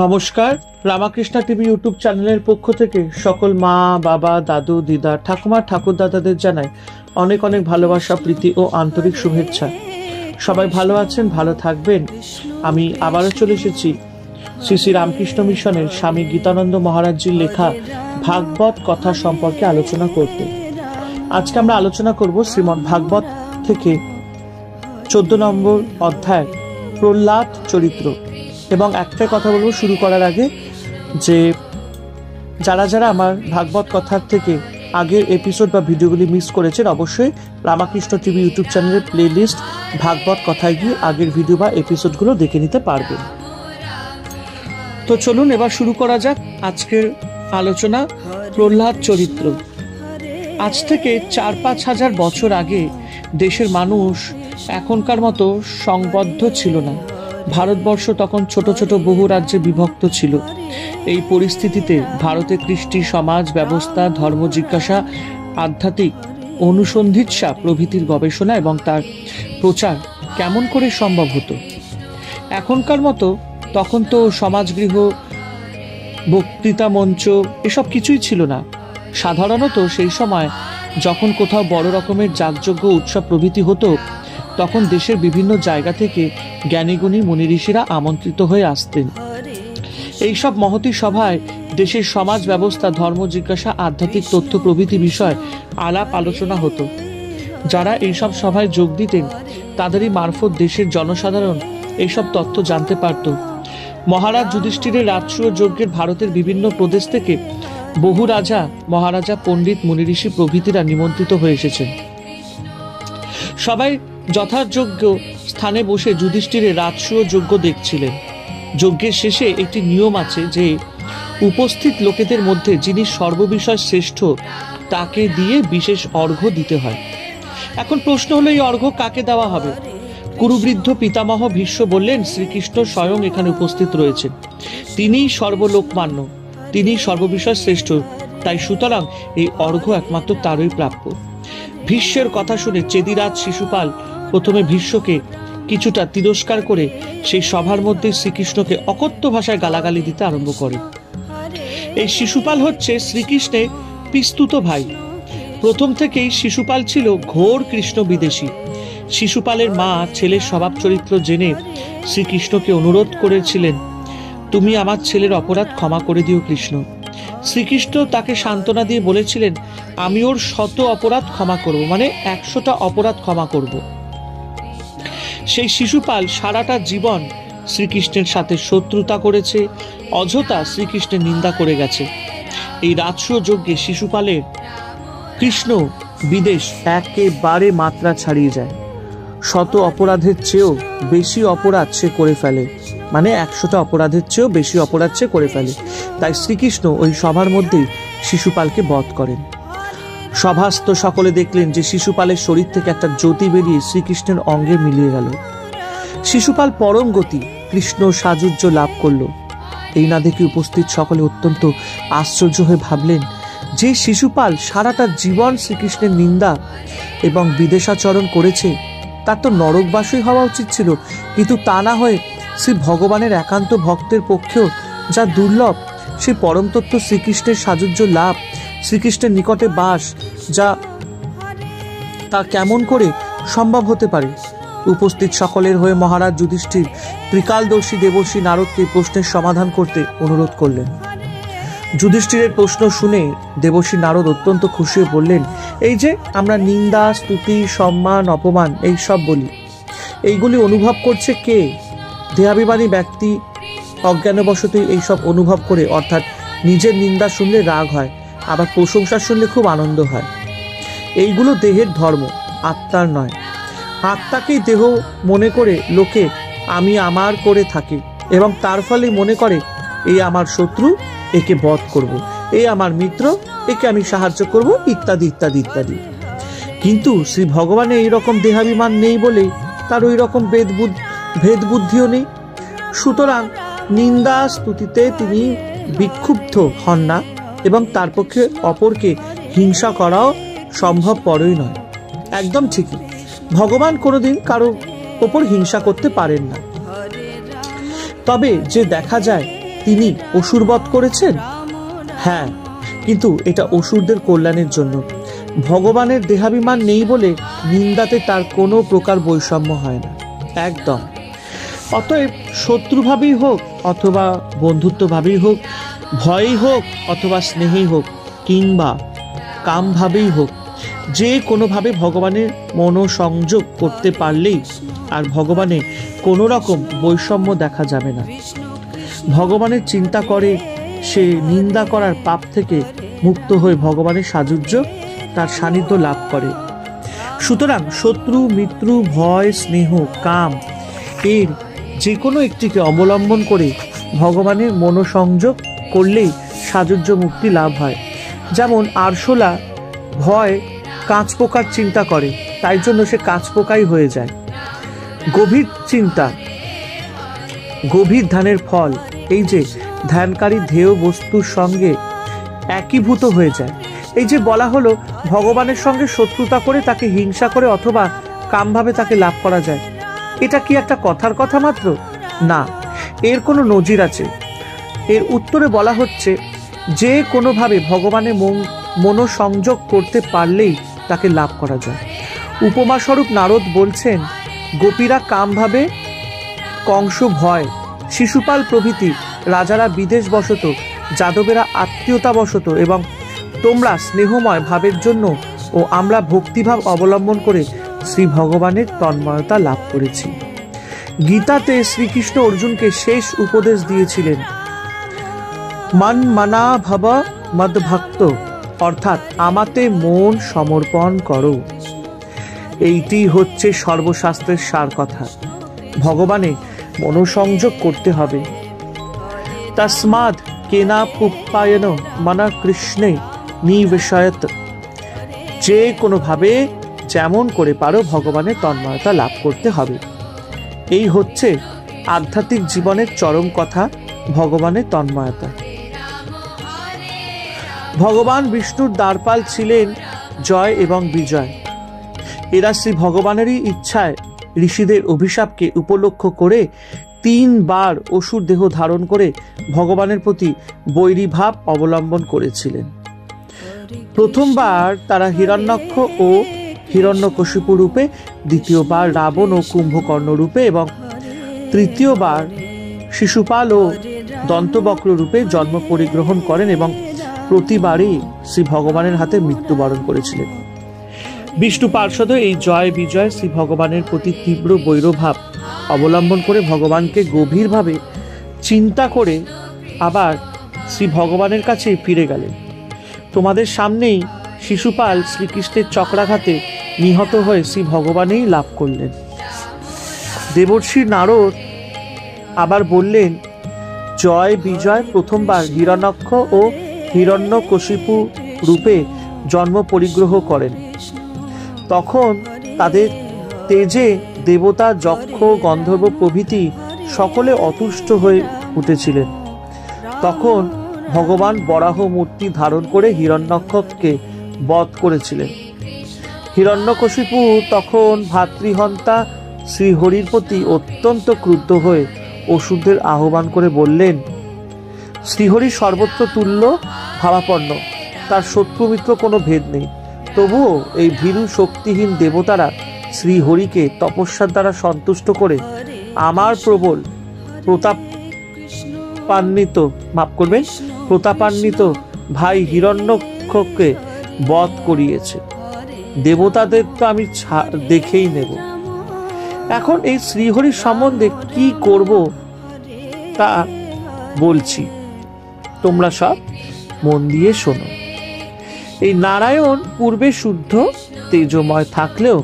নমস্কার, Ramakrishna TV YouTube চ্যানেলের পক্ষ থেকে সকল মা, বাবা, দাদু, দিদা, ঠাকুমা, ঠাকুরদাদাদের জানাই অনেক অনেক ভালোবাসা, প্রীতি ও আন্তরিক শুভেচ্ছা। সবাই ভালো আছেন, ভালো থাকবেন। আমি আবারও চলে এসেছি শ্রী শ্রী রামকৃষ্ণ মিশনের স্বামী গীতানন্দ মহারাজজির লেখা ভাগবত কথা সম্পর্কে আলোচনা করতে। আজকে আমরা আলোচনা করব শ্রীমদ্ ভাগবত থেকে 14 নম্বর অধ্যায় প্রহ্লাদ চরিত্র। এবং একটাই কথা বলবো শুরু করার আগে, যে যারা যারা আমার ভাগবত কথার থেকে আগের এপিসোড বা ভিডিওগুলি মিস করেছেন, অবশ্যই রামাকৃষ্ণ টিভি ইউটিউব চ্যানেলের প্লে লিস্ট ভাগবত কথায় গিয়ে আগের ভিডিও বা এপিসোডগুলো দেখে নিতে পারবেন। তো চলুন এবার শুরু করা যাক আজকের আলোচনা প্রহ্লাদ চরিত্র। আজ থেকে 4-5 হাজার বছর আগে দেশের মানুষ এখনকার মতো সংবদ্ধ ছিল না। ভারতবর্ষ তখন ছোট ছোট বহু রাজ্যে বিভক্ত ছিল। এই পরিস্থিতিতে ভারতে কৃষ্টি, সমাজ ব্যবস্থা, ধর্ম জিজ্ঞাসা, আধ্যাত্মিক অনুসন্ধিৎসা প্রভৃতির গবেষণা এবং তার প্রচার কেমন করে সম্ভব হতো? এখনকার মতো তখন তো সমাজগৃহ, বক্তৃতা মঞ্চ এসব কিছুই ছিল না। সাধারণত সেই সময় যখন কোথাও বড় রকমের যাগযজ্ঞ, উৎসব প্রভৃতি হতো, তখন দেশের বিভিন্ন জায়গা থেকে জ্ঞানীগুণী মুনি ঋষিরা আমন্ত্রিত হয়ে আসতেন। এইসব মহতী সভায় দেশের সমাজ ব্যবস্থা, ধর্ম জিজ্ঞাসা, আধ্যাত্মিক তথ্য প্রভৃতি বিষয় আলাপ আলোচনা হতো। যারা এইসব সভায় যোগ দিতেন তাদেরই মারফত দেশের জনসাধারণ এইসব তথ্য জানতে পারত। মহারাজ যুধিষ্ঠিরের রাজসূয় যজ্ঞের ভারতের বিভিন্ন প্রদেশ থেকে বহু রাজা, মহারাজা, পণ্ডিত, মুনি ঋষি প্রভৃতিরা নিমন্ত্রিত হয়ে এসেছেন। সবাই যথাযোগ্য স্থানে বসে যুধিষ্ঠিরের রাজসূয় যজ্ঞ দেখছিলেন। যজ্ঞের শেষে একটি নিয়ম আছে যে উপস্থিত লোকেদের মধ্যে যিনি সর্ববিষয় শ্রেষ্ঠ তাকে দিয়ে বিশেষ অর্ঘ্য দিতে হয়। এখন প্রশ্ন হলো, এই অর্ঘ্য কাকে দেওয়া হবে? কুরুবৃদ্ধ পিতামহ ভীষ্ম বললেন, শ্রীকৃষ্ণ স্বয়ং এখানে উপস্থিত রয়েছেন, তিনিই সর্বলোকমান্য, তিনিই সর্ববিষয় শ্রেষ্ঠ, তাই সুতরাং এই অর্ঘ্য একমাত্র তারই প্রাপ্য। ভীষ্মের কথা শুনে চেদিরাজ শিশুপাল প্রথমে ভীষ্মকে কিছুটা তিরস্কার করে সেই সভার মধ্যে শ্রীকৃষ্ণকে অকথ্য ভাষায় গালাগালি দিতে আরম্ভ করে। এই শিশুপাল হচ্ছে শ্রীকৃষ্ণের পিস্তুত ভাই। প্রথম থেকেই শিশুপাল ছিল ঘোর কৃষ্ণ বিদেশী। শিশুপালের মা ছেলের স্বভাব চরিত্র জেনে শ্রীকৃষ্ণকে অনুরোধ করেছিলেন, তুমি আমার ছেলের অপরাধ ক্ষমা করে দিও কৃষ্ণ। শ্রীকৃষ্ণ তাকে সান্ত্বনা দিয়ে বলেছিলেন, আমি ওর 100 অপরাধ ক্ষমা করব, মানে 100টা অপরাধ ক্ষমা করব। সেই শিশুপাল সারাটা জীবন শ্রীকৃষ্ণের সাথে শত্রুতা করেছে, অযথা শ্রীকৃষ্ণের নিন্দা করে গেছে। এই রাজসূয় যজ্ঞে শিশুপালের কৃষ্ণ বিদেশ একেবারে মাত্রা ছাড়িয়ে যায়। 100 অপরাধের চেয়েও বেশি অপরাধ সে করে ফেলে, মানে 100টা অপরাধের চেয়েও বেশি অপরাধ সে করে ফেলে। তাই শ্রীকৃষ্ণ ওই সভার মধ্যেই শিশুপালকে বধ করেন। সভাস্থ সকলে দেখলেন যে শিশুপালের শরীর থেকে একটা জ্যোতি বেরিয়ে শ্রীকৃষ্ণের অঙ্গে মিলিয়ে গেল। শিশুপাল পরম গতি কৃষ্ণ সাযুজ্য লাভ করল। এই না দেখে উপস্থিত সকলে অত্যন্ত আশ্চর্য হয়ে ভাবলেন যে শিশুপাল সারাটা জীবন শ্রীকৃষ্ণের নিন্দা এবং বিদেশাচরণ করেছে, তার তো নরকবাসী হওয়া উচিত ছিল, কিন্তু তা না হয়ে শ্রী ভগবানের একান্ত ভক্তের পক্ষেও যা দুর্লভ, সে পরম তত্ত্ব শ্রীকৃষ্ণের সাযুজ্য লাভ, শ্রীকৃষ্ণের নিকটে বাস, যা তা কেমন করে সম্ভব হতে পারে? উপস্থিত সকলের হয়ে মহারাজ যুধিষ্ঠির ত্রিকালদর্শী দেবর্ষি নারদকে প্রশ্নের সমাধান করতে অনুরোধ করলেন। যুধিষ্ঠিরের প্রশ্ন শুনে দেবর্ষি নারদ অত্যন্ত খুশি হয়ে বললেন, এই যে আমরা নিন্দা, স্তুতি, সম্মান, অপমান এই সব বলি, এইগুলি অনুভব করছে কে? দেহাভিমানী ব্যক্তি অজ্ঞানবশতই এইসব অনুভব করে, অর্থাৎ নিজের নিন্দা শুনলে রাগ হয়, আবার প্রশংসা শুনলে খুব আনন্দ হয়। এইগুলো দেহের ধর্ম, আত্মার নয়। আত্মাকেই দেহ মনে করে লোকে আমি আমার করে থাকে এবং তার ফলে মনে করে এই আমার শত্রু, একে বধ করব, এই আমার মিত্র, একে আমি সাহায্য করব, ইত্যাদি ইত্যাদি ইত্যাদি। কিন্তু শ্রী ভগবানের এইরকম দেহাভিমান নেই বলে তার ওই রকম ভেদ বুদ্ধিও নেই। সুতরাং নিন্দা স্তুতিতে তিনি বিক্ষুব্ধ হন না এবং তার পক্ষে অপরকে হিংসা করাও সম্ভবপরই নয়। একদম ঠিকই, ভগবান কোনোদিন কারো ওপর হিংসা করতে পারেন না। তবে যে দেখা যায় তিনি অসুরবধ করেছেন? হ্যাঁ, কিন্তু এটা অসুরদের কল্যাণের জন্য। ভগবানের দেহাভিমান নেই বলে নিন্দাতে তার কোনো প্রকার বৈষম্য হয় না, একদম। অতএব শত্রুভাবেই হোক অথবা বন্ধুত্বভাবেই হোক, ভয়ই হোক অথবা স্নেহেই হোক, কিংবা কামভাবেই হোক, যে কোনোভাবে ভগবানের মনোসংযোগ করতে পারলেই আর ভগবানের কোনো রকম বৈষম্য দেখা যাবে না। ভগবানের চিন্তা করে সে নিন্দা করার পাপ থেকে মুক্ত হয়ে ভগবানের সাযুজ্য, তার সান্নিধ্য লাভ করে। সুতরাং শত্রু, মিত্র, ভয়, স্নেহ, কাম এর যে কোনো একটিকে অবলম্বন করে ভগবানের মনোসংযোগ করলেই সাযুজ্য মুক্তি লাভ হয়। যেমন আরশোলা ভয় কাঁচপোকার চিন্তা করে, তাই জন্য সে কাঁচপোকাই হয়ে যায়। গভীর চিন্তা গভীর ধ্যানের ফল এই যে ধ্যানকারী ধ্যেয় বস্তুর সঙ্গে একীভূত হয়ে যায়। এই যে বলা হলো ভগবানের সঙ্গে শত্রুতা করে তাকে হিংসা করে অথবা কামভাবে তাকে লাভ করা যায়, এটা কি একটা কথার কথা মাত্র? না, এর কোনো নজির আছে। এর উত্তরে বলা হচ্ছে যে কোনোভাবে ভগবানের মনোসংযোগ করতে পারলেই তাকে লাভ করা যায়। উপমাস্বরূপ নারদ বলছেন, গোপীরা কামভাবে, কংস ভয়, শিশুপাল প্রভৃতি রাজারা বিদেশ বশত, যাদবেরা আত্মীয়তা বশত এবং তোমরা স্নেহময় ভাবের জন্য ও আমরা ভক্তিভাব অবলম্বন করে শ্রী ভগবানের তন্ময়তা লাভ করেছি। গীতাতে শ্রীকৃষ্ণ অর্জুনকে শেষ উপদেশ দিয়েছিলেন, মন মানা ভব মদ্ভক্ত, অর্থাৎ আমাতে মন সমর্পণ করো। এইটি হচ্ছে সর্বশাস্ত্রের সার কথা। ভগবানে মনোসংযোগ করতে হবে। তস্মাদ কেনা পুপ্পায়ন মনা কৃষ্ণে নিবেশয়ত, যে কোনোভাবে যেমন করে পারো ভগবানের তন্ময়তা লাভ করতে হবে। এই হচ্ছে আধ্যাত্মিক জীবনের চরম কথা, ভগবানের তন্ময়তা। ভগবান বিষ্ণুর দ্বারপাল ছিলেন জয় এবং বিজয়। এরা শ্রী ভগবানেরই ইচ্ছায় ঋষিদের অভিশাপকে উপলক্ষ করে 3 বার অসুর দেহ ধারণ করে ভগবানের প্রতি বৈরী ভাব অবলম্বন করেছিলেন। প্রথমবার তারা হিরণ্যাক্ষ ও হিরণ্যকশিপু রূপে, দ্বিতীয়বার রাবণ ও কুম্ভকর্ণ রূপে এবং তৃতীয়বার শিশুপাল ও দন্তবক্র রূপে জন্ম পরিগ্রহণ করেন এবং প্রতিবারই শ্রী ভগবানের হাতে মৃত্যুবরণ করেছিলেন। বিষ্ণু পার্ষদ এই জয় বিজয় শ্রী ভগবানের প্রতি তীব্র বৈরভাব অবলম্বন করে ভগবানকে গভীরভাবে চিন্তা করে আবার শ্রী ভগবানের কাছে ফিরে গেলেন। তোমাদের সামনেই শিশুপাল শ্রীকৃষ্ণের চক্রাঘাতে নিহত হয়ে শ্রী ভগবানেই লাভ করলেন। দেবর্ষি নারদ আবার বললেন, জয় বিজয় প্রথমবার হিরণ্যাক্ষ ও হিরণ্যকশিপু রূপে জন্ম পরিগ্রহ করেন। তখন তাদের তেজে দেবতা, যক্ষ, গন্ধর্ব প্রভৃতি সকলে অতুষ্ট হয়ে উঠেছিলেন। তখন ভগবান বরাহ মূর্তি ধারণ করে হিরণ্যাক্ষকে বধ করেছিলেন। হিরণ্যকশিপু তখন ভাতৃহন্তা শ্রীহরির প্রতি অত্যন্ত ক্রুদ্ধ হয়ে অসুরদের আহ্বান করে বললেন, শ্রীহরি সর্বত্র তুল্য ভাবাপন্ন, তার শত্রুমিত্র কোনো ভেদ নেই। তবুও এই ভীরু শক্তিহীন দেবতারা শ্রীহরিকে তপস্যার দ্বারা সন্তুষ্ট করে আমার প্রবল প্রতাপান্বিত ভাই হিরণ্যক্ষকে বধ করিয়েছে। দেবতাদের তো আমি দেখেই নেব। এখন এই শ্রীহরির সম্বন্ধে কি করব তা বলছি, তোমরা সব মন দিয়ে শোনো। এই নারায়ণ পূর্বে শুদ্ধ তেজময় থাকলেও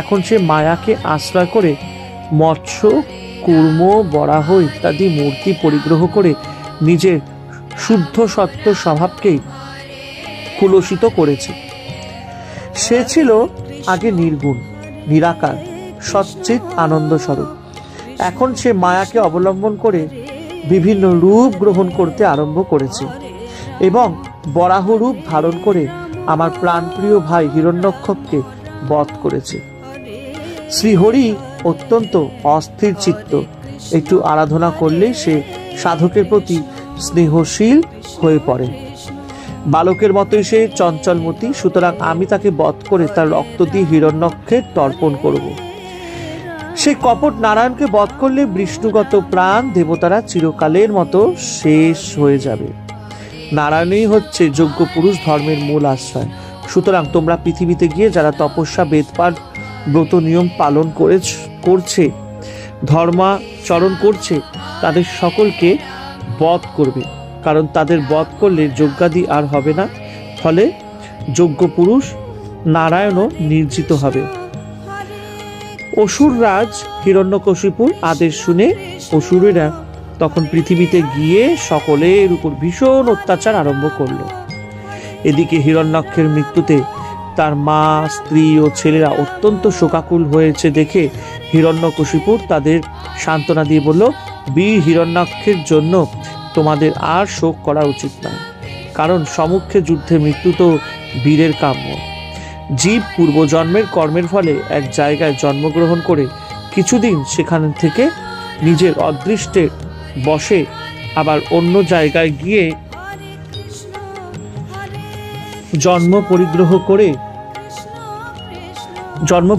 এখন সে মায়াকে আশ্রয় করে মৎস্য, কুর্ম, বরাহ ইত্যাদি মূর্তি পরিগ্রহ করে নিজের শুদ্ধ সত্য স্বভাবকেই কুলসিত করেছে। সে ছিল আগে নির্গুণ, নিরাকার, সচ্চিৎ আনন্দ স্বরূপ। এখন সে মায়াকে অবলম্বন করে বিভিন্ন রূপ গ্রহণ করতে আরম্ভ করেছে এবং বরাহ রূপ ধারণ করে আমার প্রাণপ্রিয় ভাই হিরণ্যক্ষকে বধ করেছে। শ্রীহরি অত্যন্ত অস্থির চিত্ত, একটু আরাধনা করলে সে সাধকের প্রতি স্নেহশীল হয়ে পড়ে। বালকের মতোই সে চঞ্চলমতি, সুতরাং আমি তাকে বধ করে তার রক্ত দিয়ে হিরণ্যক্ষের তর্পণ করব। সেই কপট নারায়ণকে বধ করলে বিষ্ণুগত প্রাণ দেবতারা চিরকালের মতো শেষ হয়ে যাবে। নারায়ণই হচ্ছে যোগ্য পুরুষ ধর্মের মূল আশ্রয়। সুতরাং তোমরা পৃথিবীতে গিয়ে যারা তপস্যা, বেদপাঠ, ব্রত নিয়ম পালন করছে, ধর্মাচরণ করছে, তাদের সকলকে বধ করবে, কারণ তাদের বধ করলে যজ্ঞাদি আর হবে না। ফলে যোগ্য পুরুষ নারায়ণও নির্জিত হবে। অসুররাজ হিরণ্যকশিপুর আদেশ শুনে অসুরেরা তখন পৃথিবীতে গিয়ে সকলের উপর ভীষণ অত্যাচার আরম্ভ করল। এদিকে হিরণ্যাক্ষের মৃত্যুতে তার মা, স্ত্রী ও ছেলেরা অত্যন্ত শোকাকুল হয়েছে দেখে হিরণ্যকশিপুর তাদের সান্ত্বনা দিয়ে বলল, বীর হিরণ্যাক্ষের জন্য তোমাদের আর শোক করা উচিত নয়, কারণ সম্মুখে যুদ্ধে মৃত্যু তো বীরের কাম্য। জীব পূর্বজন্মের কর্মের ফলে এক জায়গায় জন্মগ্রহণ করে কিছুদিন সেখান থেকে নিজের অদৃষ্টের বশে আবার অন্য জায়গায় গিয়ে জন্ম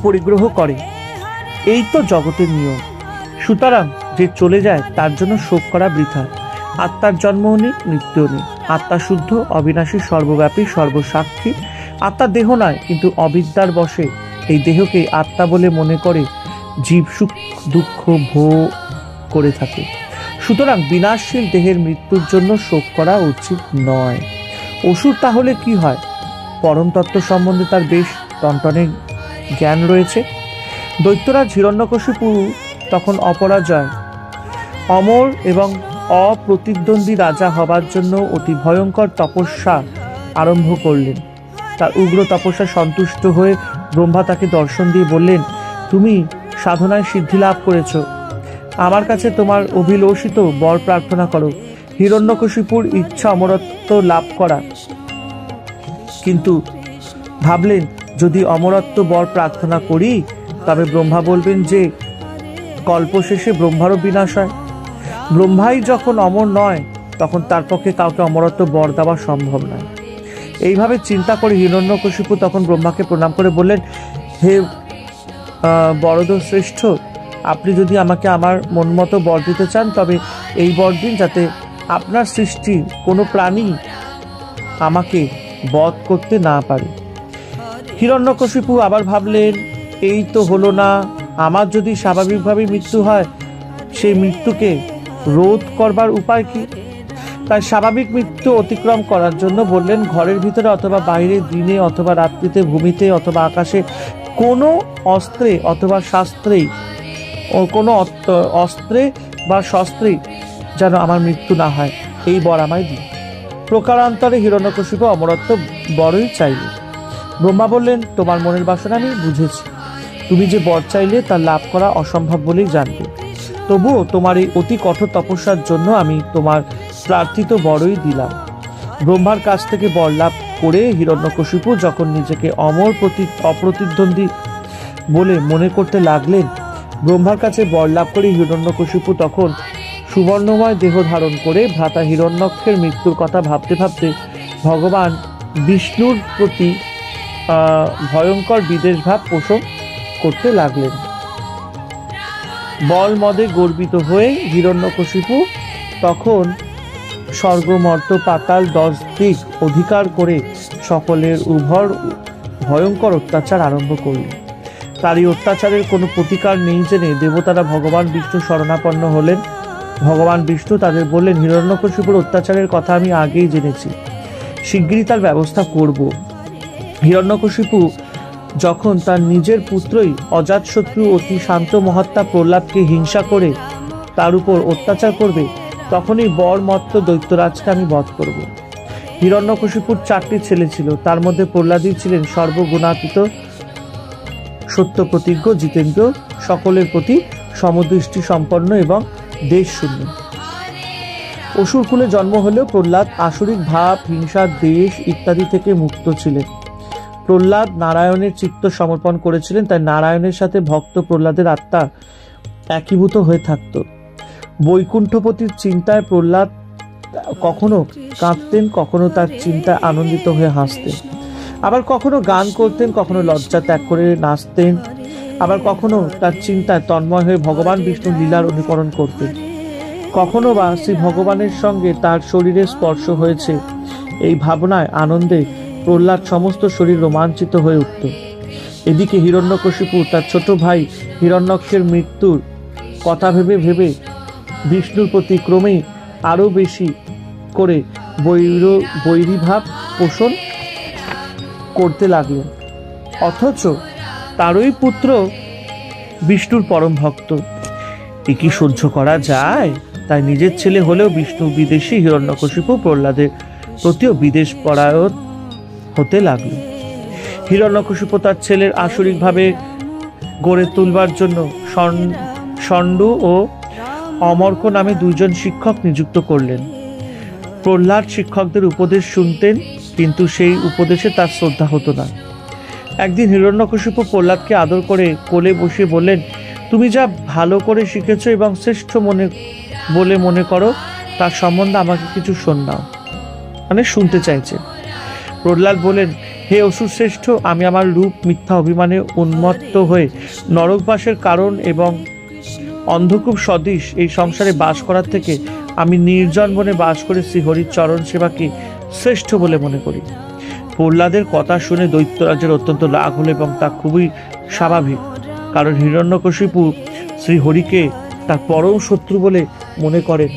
পরিগ্রহ করে। এই তো জগতের নিয়ম। সুতরাং যে চলে যায় তার জন্য শোক করা বৃথা। আত্মার জন্মও নেই, মৃত্যুও নেই। আত্মা শুদ্ধ, অবিনাশী, সর্বব্যাপী, সর্বসাক্ষী। আত্মা দেহ নয়, কিন্তু অবিদ্যার বশে এই দেহকে আত্মা বলে মনে করে জীব সুখ দুঃখ ভোগ করে থাকে। সুতরাং বিনাশশীল দেহের মৃত্যুর জন্য শোক করা উচিত নয়। অসুর তাহলে কি হয়? পরম তত্ত্ব সম্বন্ধে তার বেশ টনটনে জ্ঞান রয়েছে। দৈত্যরাজ হিরণ্যকশিপু তখন অপরাজয়, অমর এবং অপ্রতিদ্বন্দ্বী রাজা হবার জন্য অতি ভয়ঙ্কর তপস্যা আরম্ভ করলেন। তার উগ্র তপস্যা সন্তুষ্ট হয়ে ব্রহ্মা তাকে দর্শন দিয়ে বললেন, তুমি সাধনায় সিদ্ধি লাভ করেছ, আমার কাছে তোমার অভিলষিত বর প্রার্থনা করো। হিরণ্যকশিপুর ইচ্ছা অমরত্ব লাভ করা, কিন্তু ভাবলেন যদি অমরত্ব বর প্রার্থনা করি তবে ব্রহ্মা বলবেন যে কল্প শেষে ব্রহ্মারও বিনাশ হয়। ব্রহ্মাই যখন অমর নয়, তখন তার পক্ষে কাউকে অমরত্ব বর দেওয়া সম্ভব নয়। এইভাবে চিন্তা করে হিরণ্যকশিপু তখন ব্রহ্মাকে প্রণাম করে বললেন, হে বরদ শ্রেষ্ঠ, আপনি যদি আমাকে আমার মন মতো বর দিতে চান তবে এই বর দিন যাতে আপনার সৃষ্টি কোনো প্রাণী আমাকে বধ করতে না পারে। হিরণ্যকশিপু আবার ভাবলেন, এই তো হলো না, আমার যদি স্বাভাবিকভাবে মৃত্যু হয় সেই মৃত্যুকে রোধ করবার উপায় কি? তাই স্বাভাবিক মৃত্যু অতিক্রম করার জন্য বললেন, ঘরের ভিতরে অথবা বাইরে, দিনে অথবা রাত্রিতে, ভূমিতে অথবা আকাশে কোনো অস্ত্রে অথবা শাস্ত্রেই কোনো অস্ত্রে বা শস্ত্রে যেন আমার মৃত্যু না হয়, এই বর আমায় দিন। প্রকারান্তরে হিরণ্যকশিপু অমরত্ব বরই চাইল। ব্রহ্মা বললেন, তোমার মনের বাসনা আমি বুঝেছি, তুমি যে বর চাইলে তা লাভ করা অসম্ভব বলেই জানবে। তবুও তোমার এই অতি কঠোর তপস্যার জন্য আমি তোমার প্রার্থিত বরই দিলাম। ব্রহ্মার কাছ থেকে বর লাভ করে হিরণ্যকশিপু যখন নিজেকে অমর অপ্রতিদ্বন্দ্বী বলে মনে করতে লাগলেন, ব্রহ্মার কাছে বর লাভ করে হিরণ্যকশিপু তখন সুবর্ণময় দেহ ধারণ করে ভ্রাতা হিরণ্যক্ষের মৃত্যুর কথা ভাবতে ভাবতে ভগবান বিষ্ণুর প্রতি ভয়ঙ্কর বিদ্বেষ ভাব পোষণ করতে লাগলেন। বল মদে গর্বিত হয়ে হিরণ্যকশিপু তখন স্বর্গ, মর্ত্য, পাতাল 10 দিক অধিকার করে সকলের উপর ভয়ঙ্কর অত্যাচার আরম্ভ করলেন। তারই অত্যাচারের কোনো প্রতিকার নেই জেনে দেবতারা ভগবান বিষ্ণু শরণাপন্ন হলেন। ভগবান বিষ্ণু তাদের বললেন, হিরণ্যকশিপুর অত্যাচারের কথা আমি আগেই জেনেছি, শিগগিরই তার ব্যবস্থা করব। হিরণ্যকশিপু যখন তার নিজের পুত্রই অজাতশত্রু অতি শান্ত মহাত্মা প্রহ্লাদকে হিংসা করে তার উপর অত্যাচার করবে, তখনই বর মত্ত দৈত্যরাজকে আমি বধ করব। হিরণ্যকশিপুর 4টি ছেলে ছিল, তার মধ্যে প্রহ্লাদই ছিলেন সর্বগুণাতীত, সত্য প্রতিজ্ঞ, জিতেন্দ্র, সকলের প্রতি সমদৃষ্টি সম্পন্ন এবং দেশ শূন্য। অসুরকুলে জন্ম হলেও প্রহ্লাদ আসরিক ভাব, হিংসা, দেশ ইত্যাদি থেকে মুক্ত ছিলেন। প্রহ্লাদ নারায়ণের চিত্ত সমর্পণ করেছিলেন, তাই নারায়ণের সাথে ভক্ত প্রহ্লাদের আত্মা একীভূত হয়ে থাকত। বৈকুণ্ঠপতির চিন্তায় প্রহ্লাদ কখনো কাঁদতেন, কখনো তার চিন্তায় আনন্দিত হয়ে হাসতেন, আবার কখনো গান করতেন, কখনো লজ্জা ত্যাগ করে নাচতেন, আবার কখনো তার চিন্তায় তন্ময় হয়ে ভগবান বিষ্ণুর লীলার অনুকরণ করতেন। কখনো বা শ্রী ভগবানের সঙ্গে তার শরীরে স্পর্শ হয়েছে, এই ভাবনায় আনন্দে প্রহ্লাদ সমস্ত শরীর রোমাঞ্চিত হয়ে উঠত। এদিকে হিরণ্যকশিপু তার ছোট ভাই হিরণ্যক্ষের মৃত্যুর কথা ভেবে ভেবে বিষ্ণুর প্রতি ক্রমেই আরো বেশি করে বৈরীভাব পোষণ করতে লাগলেন। অথচ তারই পুত্র বিষ্ণুর পরম ভক্ত। এ কি সহ্য করা যায়? তাই নিজের ছেলে হলেও বিষ্ণু বিদেশী হিরণ্যকশিপু প্রহ্লাদের প্রতিও বিদেশ পরায়ণ হতে লাগল। হিরণ্যকশিপু তার ছেলের আসরিকভাবে গড়ে তুলবার জন্য ষণ্ড ও অমর্ক নামে দুইজন শিক্ষক নিযুক্ত করলেন। প্রহ্লাদ শিক্ষকদের উপদেশ শুনতেন, কিন্তু সেই উপদেশে তার শ্রদ্ধা হতো না। একদিন হিরণ্যকশিপু প্রহ্লাদকে আদর করে কোলে বসিয়ে বললেন, তুমি যা ভালো করে শিখেছ এবং শ্রেষ্ঠ বলে মনে করো তার সম্বন্ধে আমাকে কিছু শোনাও, মানে শুনতে চাইছে। প্রহ্লাদ বলেন, হে অসুর শ্রেষ্ঠ, আমি আমার রূপ মিথ্যা অভিমানে উন্মত্ত হয়ে নরকবাসের কারণ এবং অন্ধকূপ সদৃশ এই সংসারে বাস করার থেকে আমি নির্জন বনে বাস করে শ্রীহরির চরণ সেবাকে শ্রেষ্ঠ বলে মনে করি। প্রহ্লাদের কথা শুনে দৈত্যরাজের অত্যন্ত রাগ হলো এবং তা খুবই স্বাভাবিক, কারণ হিরণ্যকশিপু শ্রীহরিকে তার পরম শত্রু বলে মনে করেন।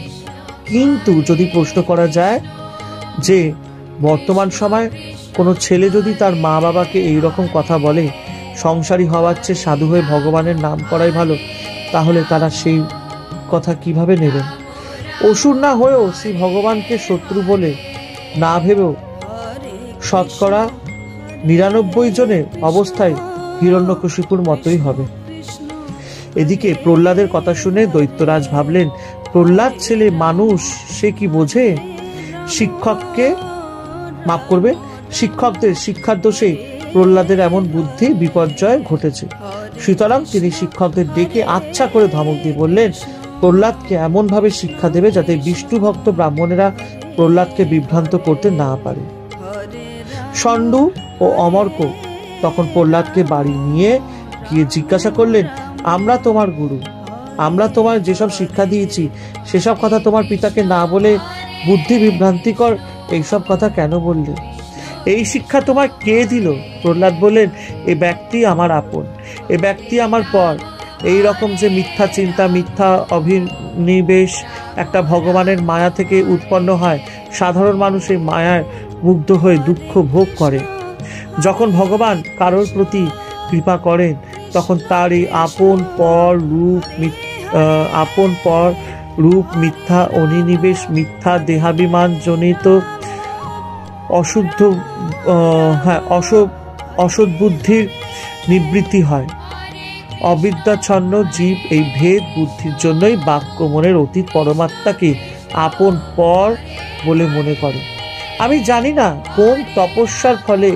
কিন্তু যদি প্রশ্ন করা যায় যে বর্তমান সময় কোনো ছেলে যদি তার মা বাবাকে এইরকম কথা বলে, সংসারী হওয়ার চেয়ে সাধু হয়ে ভগবানের নাম করাই ভালো, তাহলে তারা সেই কথা কিভাবে নেবেন? অসুর না হয়েও শ্রী ভগবানকে শত্রু বলে না ভেবেও শতকরা ৯৯ জনের অবস্থায় হিরণ্যকশিপুর মতোই হবে। এদিকে প্রহ্লাদের কথা শুনে দৈত্যরাজ ভাবলেন, প্রহ্লাদ ছেলে মানুষ, সে কি বোঝে? শিক্ষককে মাফ করবে, শিক্ষকদের শিক্ষার দোষে প্রহ্লাদের এমন বুদ্ধি বিপর্যয় ঘটেছে। সুতরাং তিনি শিক্ষকদের ডেকে আচ্ছা করে ধমক দিয়ে বললেন, প্রহ্লাদকে এমন ভাবে শিক্ষা দেবে যাতে বিষ্ণু ভক্ত ব্রাহ্মণেরা প্রহ্লাদকে বিভ্রান্ত করতে না পারে। ষণ্ড ও অমর্ক তখন প্রহ্লাদকে বাড়ি নিয়ে গিয়ে জিজ্ঞাসা করলেন, আমরা তোমার গুরু, আমরা তোমার যেসব শিক্ষা দিয়েছি সেসব কথা তোমার পিতাকে না বলে বুদ্ধি বিভ্রান্তিকর এইসব কথা কেন বললে? এই শিক্ষা তোমার কে দিল? প্রহ্লাদ বললেন, এ ব্যক্তি আমার আপন, এ ব্যক্তি আমার পর। এই রকম যে মিথ্যা চিন্তা, মিথ্যা অভিনিবেশ একটা ভগবানের মায়া থেকে উৎপন্ন হয়, সাধারণ মানুষ এই মায়ায় মুগ্ধ হয়ে দুঃখ ভোগ করে। যখন ভগবান কারোর প্রতি কৃপা করেন, তখন তার এই আপন পর রূপ মিথ্যা অনিনিবেশ, মিথ্যা দেহাভিমান জনিত অসৎ বুদ্ধির নিবৃত্তি হয়। অবিদ্যাচ্ছন্ন জীব এই ভেদ বুদ্ধির জন্যই বাক্য মনের অতীত পরমাত্মাকে আপন পর বলে মনে করে। আমি জানি না কোন তপস্যার ফলে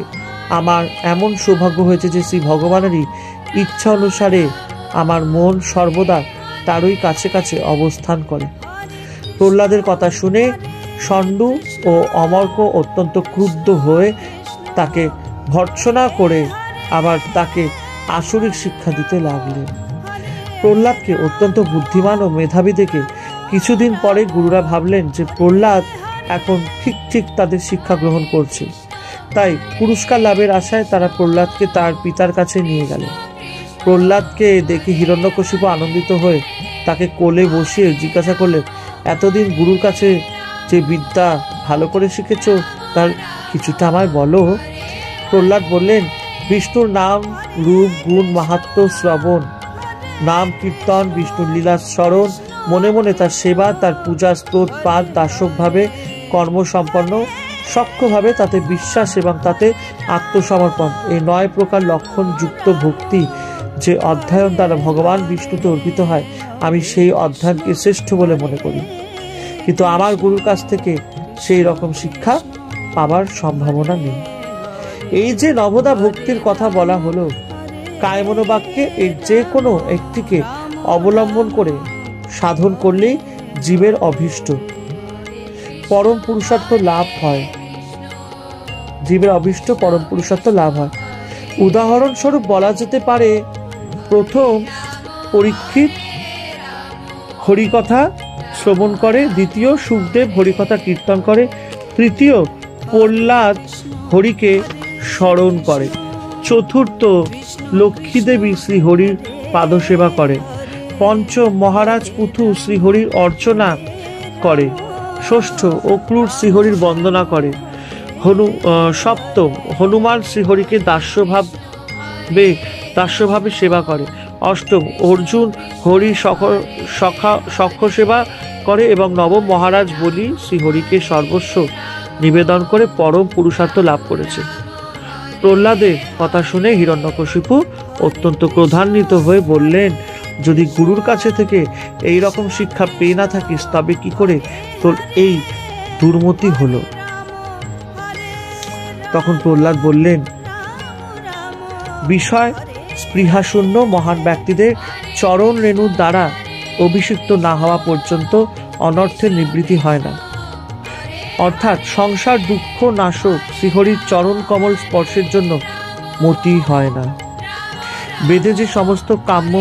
আমার এমন সৌভাগ্য হয়েছে যে শ্রী ভগবানেরই ইচ্ছা অনুসারে আমার মন সর্বদা তারই কাছে কাছে অবস্থান করে। প্রহ্লাদের কথা শুনে ষণ্ড ও অমর্ক অত্যন্ত ক্রুদ্ধ হয়ে তাকে ভর্ৎসনা করে আবার তাকে আসরিক শিক্ষা দিতে লাগলেন। প্রহ্লাদকে অত্যন্ত বুদ্ধিমান ও মেধাবী দেখে কিছুদিন পরে গুরুরা ভাবলেন যে প্রহ্লাদ এখন ঠিক তাদের শিক্ষা গ্রহণ করছে, তাই পুরস্কার লাভের আশায় তারা প্রহ্লাদকে তার পিতার কাছে নিয়ে গেলেন। প্রহ্লাদকে দেখে হিরণ্যকশিপু আনন্দিত হয়ে তাকে কোলে বসিয়ে জিজ্ঞাসা করলেন, এতদিন গুরুর কাছে যে বিদ্যা ভালো করে শিখেছ তার কিছুটা আমায় বলো। প্রহ্লাদ বললেন, বিষ্ণুর নাম, রূপ, গুণ, মাহাত্ম্য শ্রবণ, নাম কীর্তন, বিষ্ণুর লীলা স্মরণ, মনে মনে তার সেবা, তার পূজা, স্তোত্র, পাঠ, দাসকভাবে কর্মসম্পন্ন, সক্ষভাবে তাতে বিশ্বাস এবং তাতে আত্মসমর্পণ, এই ৯ প্রকার লক্ষণ যুক্ত ভক্তি যে অধ্যয়ন দ্বারা ভগবান বিষ্ণুতে অর্পিত হয়, আমি সেই অধ্যয়নকে শ্রেষ্ঠ বলে মনে করি। কিন্তু আমার গুরুর কাছ থেকে সেই রকম শিক্ষা পাবার সম্ভাবনা নেই। এই যে নবদা ভক্তির কথা বলা হলো, কায়মনোবাক্যে এর যে কোনো একটিকে অবলম্বন করে সাধন করলেই জীবের অভীষ্ট পরম পুরুষার্থ লাভ হয়, জীবের অভিষ্ট পরম পুরুষার্থ লাভ হয়। উদাহরণস্বরূপ বলা যেতে পারে, প্রথম পরীক্ষিত হরিকথা শ্রবণ করে, দ্বিতীয় সুখদেব হরিকথা কীর্তন করে, তৃতীয় প্রহ্লাদ হরিকে স্মরণ করে, চতুর্থ লক্ষ্মীদেবী শ্রীহরির পাদসেবা করে, পঞ্চম মহারাজ পুথু শ্রীহরির অর্চনা করে, ষষ্ঠ অক্রূর শ্রীহরির বন্দনা করে, সপ্তম হনুমান শ্রীহরিকে দাস্যভাবে সেবা করে, অষ্টম অর্জুন হরি সখ্য সেবা করে এবং নবম মহারাজ বলি শ্রীহরিকে সর্বস্ব নিবেদন করে পরম পুরুষার্থ লাভ করেছে। প্রহ্লাদের কথা শুনে হিরণ্যকশিপু অত্যন্ত ক্রোধান্বিত হয়ে বললেন, যদি গুরুর কাছে থেকে এই রকম শিক্ষা পেয়ে না থাকিস তবে কি করে তোর এই দুর্মতি হলো? তখন প্রহ্লাদ বললেন, বিষয় স্পৃহাশূন্য মহান ব্যক্তিদের চরণ রেণুর দ্বারা অভিষিক্ত না হওয়া পর্যন্ত অনর্থের নিবৃত্তি হয় না। অর্থাৎ সংসার দুঃখ নাশক শ্রীহরির চরণ কমল স্পর্শের জন্য মতি হয় না। বেদে যে সমস্ত কাম্য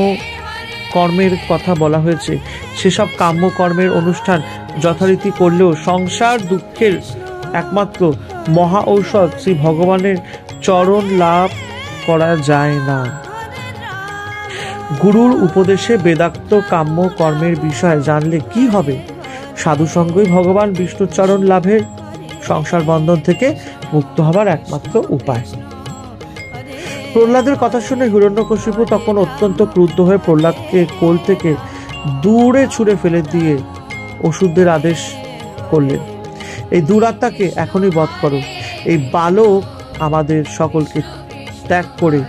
কর্মের কথা বলা হয়েছে সেসব কাম্য কর্মের অনুষ্ঠান যথারীতি করলেও সংসার দুঃখের একমাত্র মহা ঔষধ শ্রী ভগবানের চরণ লাভ করা যায় না। গুরুর উপদেশে বেদাক্ত কাম্য কর্মের বিষয় জানলে কি হবে? সাধুসঙ্গই ভগবান বিষ্ণুর চরণ লাভের, সংসার বন্ধন থেকে মুক্ত হবার একমাত্র উপায়। প্রহ্লাদের কথা শুনে হিরণ্যকশিপু তখন অত্যন্ত ক্রুদ্ধ হয়ে প্রহ্লাদকে কোল থেকে দূরে ছুঁড়ে ফেলে দিয়ে অসুরদের আদেশ করলেন, এই দুরাত্মাকে এখনই বধ করো। এই বালক আমাদের সকলকে ত্যাগ করে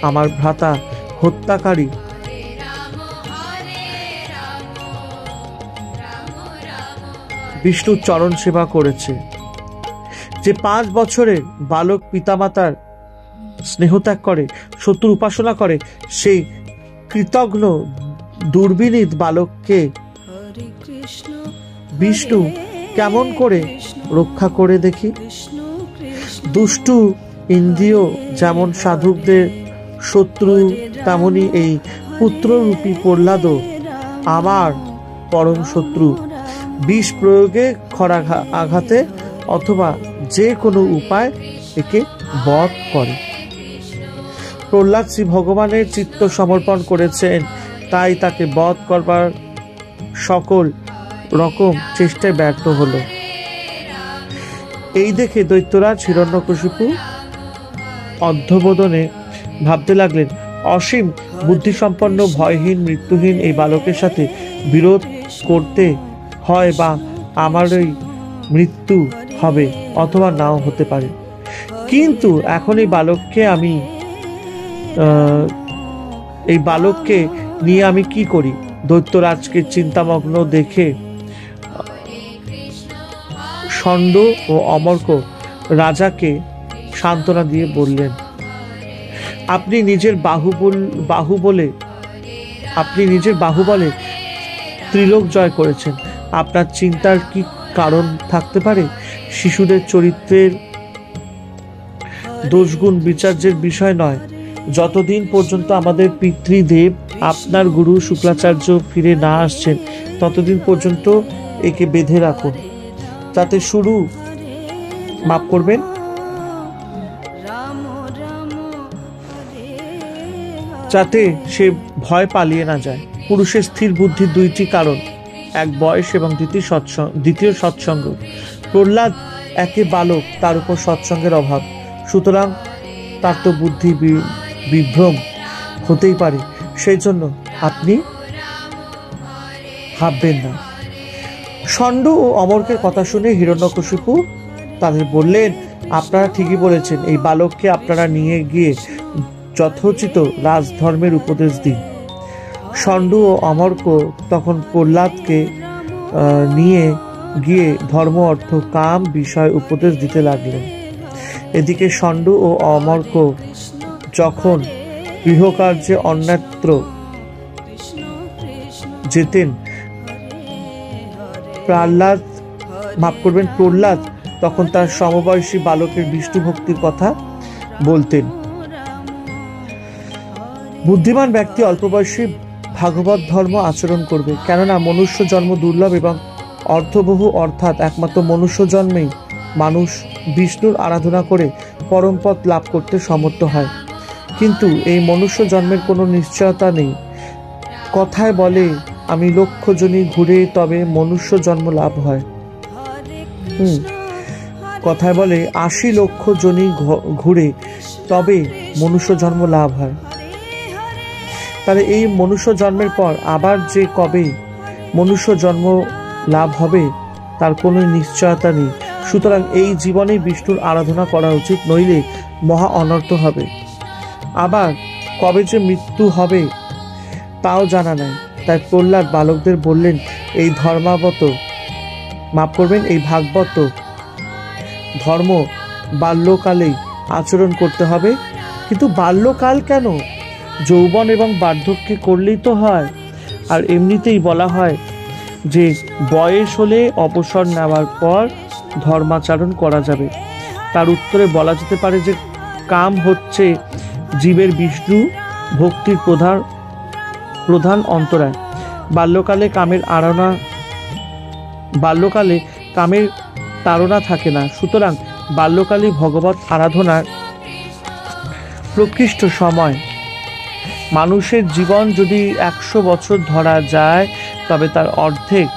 আমার ভ্রাতা হত্যাকারী বিষ্ণুর চরণ সেবা করেছে। যে 5 বছরের বালক পিতামাতার স্নেহত্যাগ করে, শত্রুর উপাসনা করে, সেই কৃতঘ্ন দুর্বিনীত বালককে বিষ্ণু কেমন করে রক্ষা করে দেখি। দুষ্টু ইন্দ্রিয় যেমন সাধুকদের শত্রু, তেমনি এই পুত্ররূপী প্রহ্লাদও আমার পরম শত্রু। বিষ প্রয়োগে, খরা আঘাতে অথবা যে কোনো উপায় একে বধ করে। প্রহ্লাদ শ্রী ভগবানের চিত্ত সমর্পণ করেছেন, তাই তাকে বধ করবার সকল রকম চেষ্টায় ব্যর্থ হলো। এই দেখে দৈত্যরাজ হিরণ্যকশিপু অধ্যবদনে ভাবতে লাগলেন, অসীম বুদ্ধিসম্পন্ন ভয়হীন মৃত্যুহীন এই বালকের সাথে বিরোধ করতে হয় বা আমারই মৃত্যু হবে অথবা নাও হতে পারে, কিন্তু এখন এই বালককে নিয়ে আমি কি করি? দৈত্যরাজকে চিন্তামগ্ন দেখে ষণ্ড ও অমর্ক রাজাকে সান্ত্বনা দিয়ে বললেন, আপনি নিজের বাহুবলে ত্রিলোক জয় করেছেন, আপনার চিন্তার কি কারণ থাকতে পারে? শিশুদের চরিত্রের দোষগুণ বিচার্যের বিষয় নয়। যতদিন পর্যন্ত আমাদের পিতৃদেব আপনার গুরু শুক্লাচার্য ফিরে না আসছেন ততদিন পর্যন্ত একে বেঁধে রাখুন, যাতে শুরু মাফ করবেন যাতে সে ভয় পালিয়ে না যায়। পুরুষের স্থির বুদ্ধির 2টি কারণ, এক বয়স এবং দ্বিতীয় সৎসঙ্গ। প্রহ্লাদ একে বালক, তার উপর সৎসঙ্গের অভাব, সুতরাং তার তো বুদ্ধি বিভ্রম হতেই পারে। সেই জন্য আপনি ভাববেন না। ষণ্ড ও অমর্কের কথা শুনে হিরণ্যকশিপু তাদের বললেন, আপনারা ঠিকই বলেছেন, এই বালককে আপনারা নিয়ে গিয়ে যথোচিত রাজধর্মের উপদেশ দিন। ষণ্ড ও অমর্ক তখন প্রহ্লাদকে নিয়ে গিয়ে ধর্ম অর্থ কাম বিষয় উপদেশ দিতে লাগলেন। এদিকে ষণ্ড ও অমর্ক যখন গৃহকার্যে অন্যত্র যেতেন, প্রহ্লাদ মাফ করবেন, প্রহ্লাদ তখন তার সমবয়সী বালকের বিষ্ণু ভক্তির কথা বলতেন। বুদ্ধিমান ব্যক্তি অল্প বয়সী ভাগবত ধর্ম আচরণ করবে, কেননা মনুষ্য জন্ম দুর্লভ এবং অর্থবহু, অর্থাৎ একমাত্র মনুষ্য জন্মেই মানুষ বিষ্ণুর আরাধনা করে পরমপদ লাভ করতে সমর্থ হয়। কিন্তু এই মনুষ্য জন্মের কোনো নিশ্চয়তা নেই। কথায় বলে, আমি লক্ষ জনি ঘুরে তবে মনুষ্য জন্ম লাভ হয়। কথায় বলে ৮০ লক্ষ জনি ঘুরে তবে মনুষ্য জন্ম লাভ হয়। তাহলে এই মনুষ্য জন্মের পর আবার যে কবে মনুষ্য জন্ম লাভ হবে তার কোনো নিশ্চয়তা নেই। সুতরাং এই জীবনে বিষ্ণুর আরাধনা করা উচিত, নইলে মহা অনর্থ হবে। আবার কবে যে মৃত্যু হবে তাও জানা নাই। তাই প্রহ্লাদ বালকদের বললেন, এই এই ভাগবত ধর্ম বাল্যকালেই আচরণ করতে হবে। কিন্তু বাল্যকাল কেন? যৌবন এবং বার্ধক্যে করলেই তো হয়। আর এমনিতেই বলা হয় যে বয়স হলে অবসর নেওয়ার পর ধর্মাচরণ করা যাবে। তার উত্তরে বলা যেতে পারে যে কাম হচ্ছে জীবের বিষ্ণু ভক্তির প্রধান অন্তরায়। বাল্যকালে কামের তাড়না থাকে না। সুতরাং বাল্যকালে ভগবত আরাধনার প্রকৃষ্ট সময়। মানুষের জীবন যদি ১০০ বছর ধরা যায় তবে তার অর্ধেক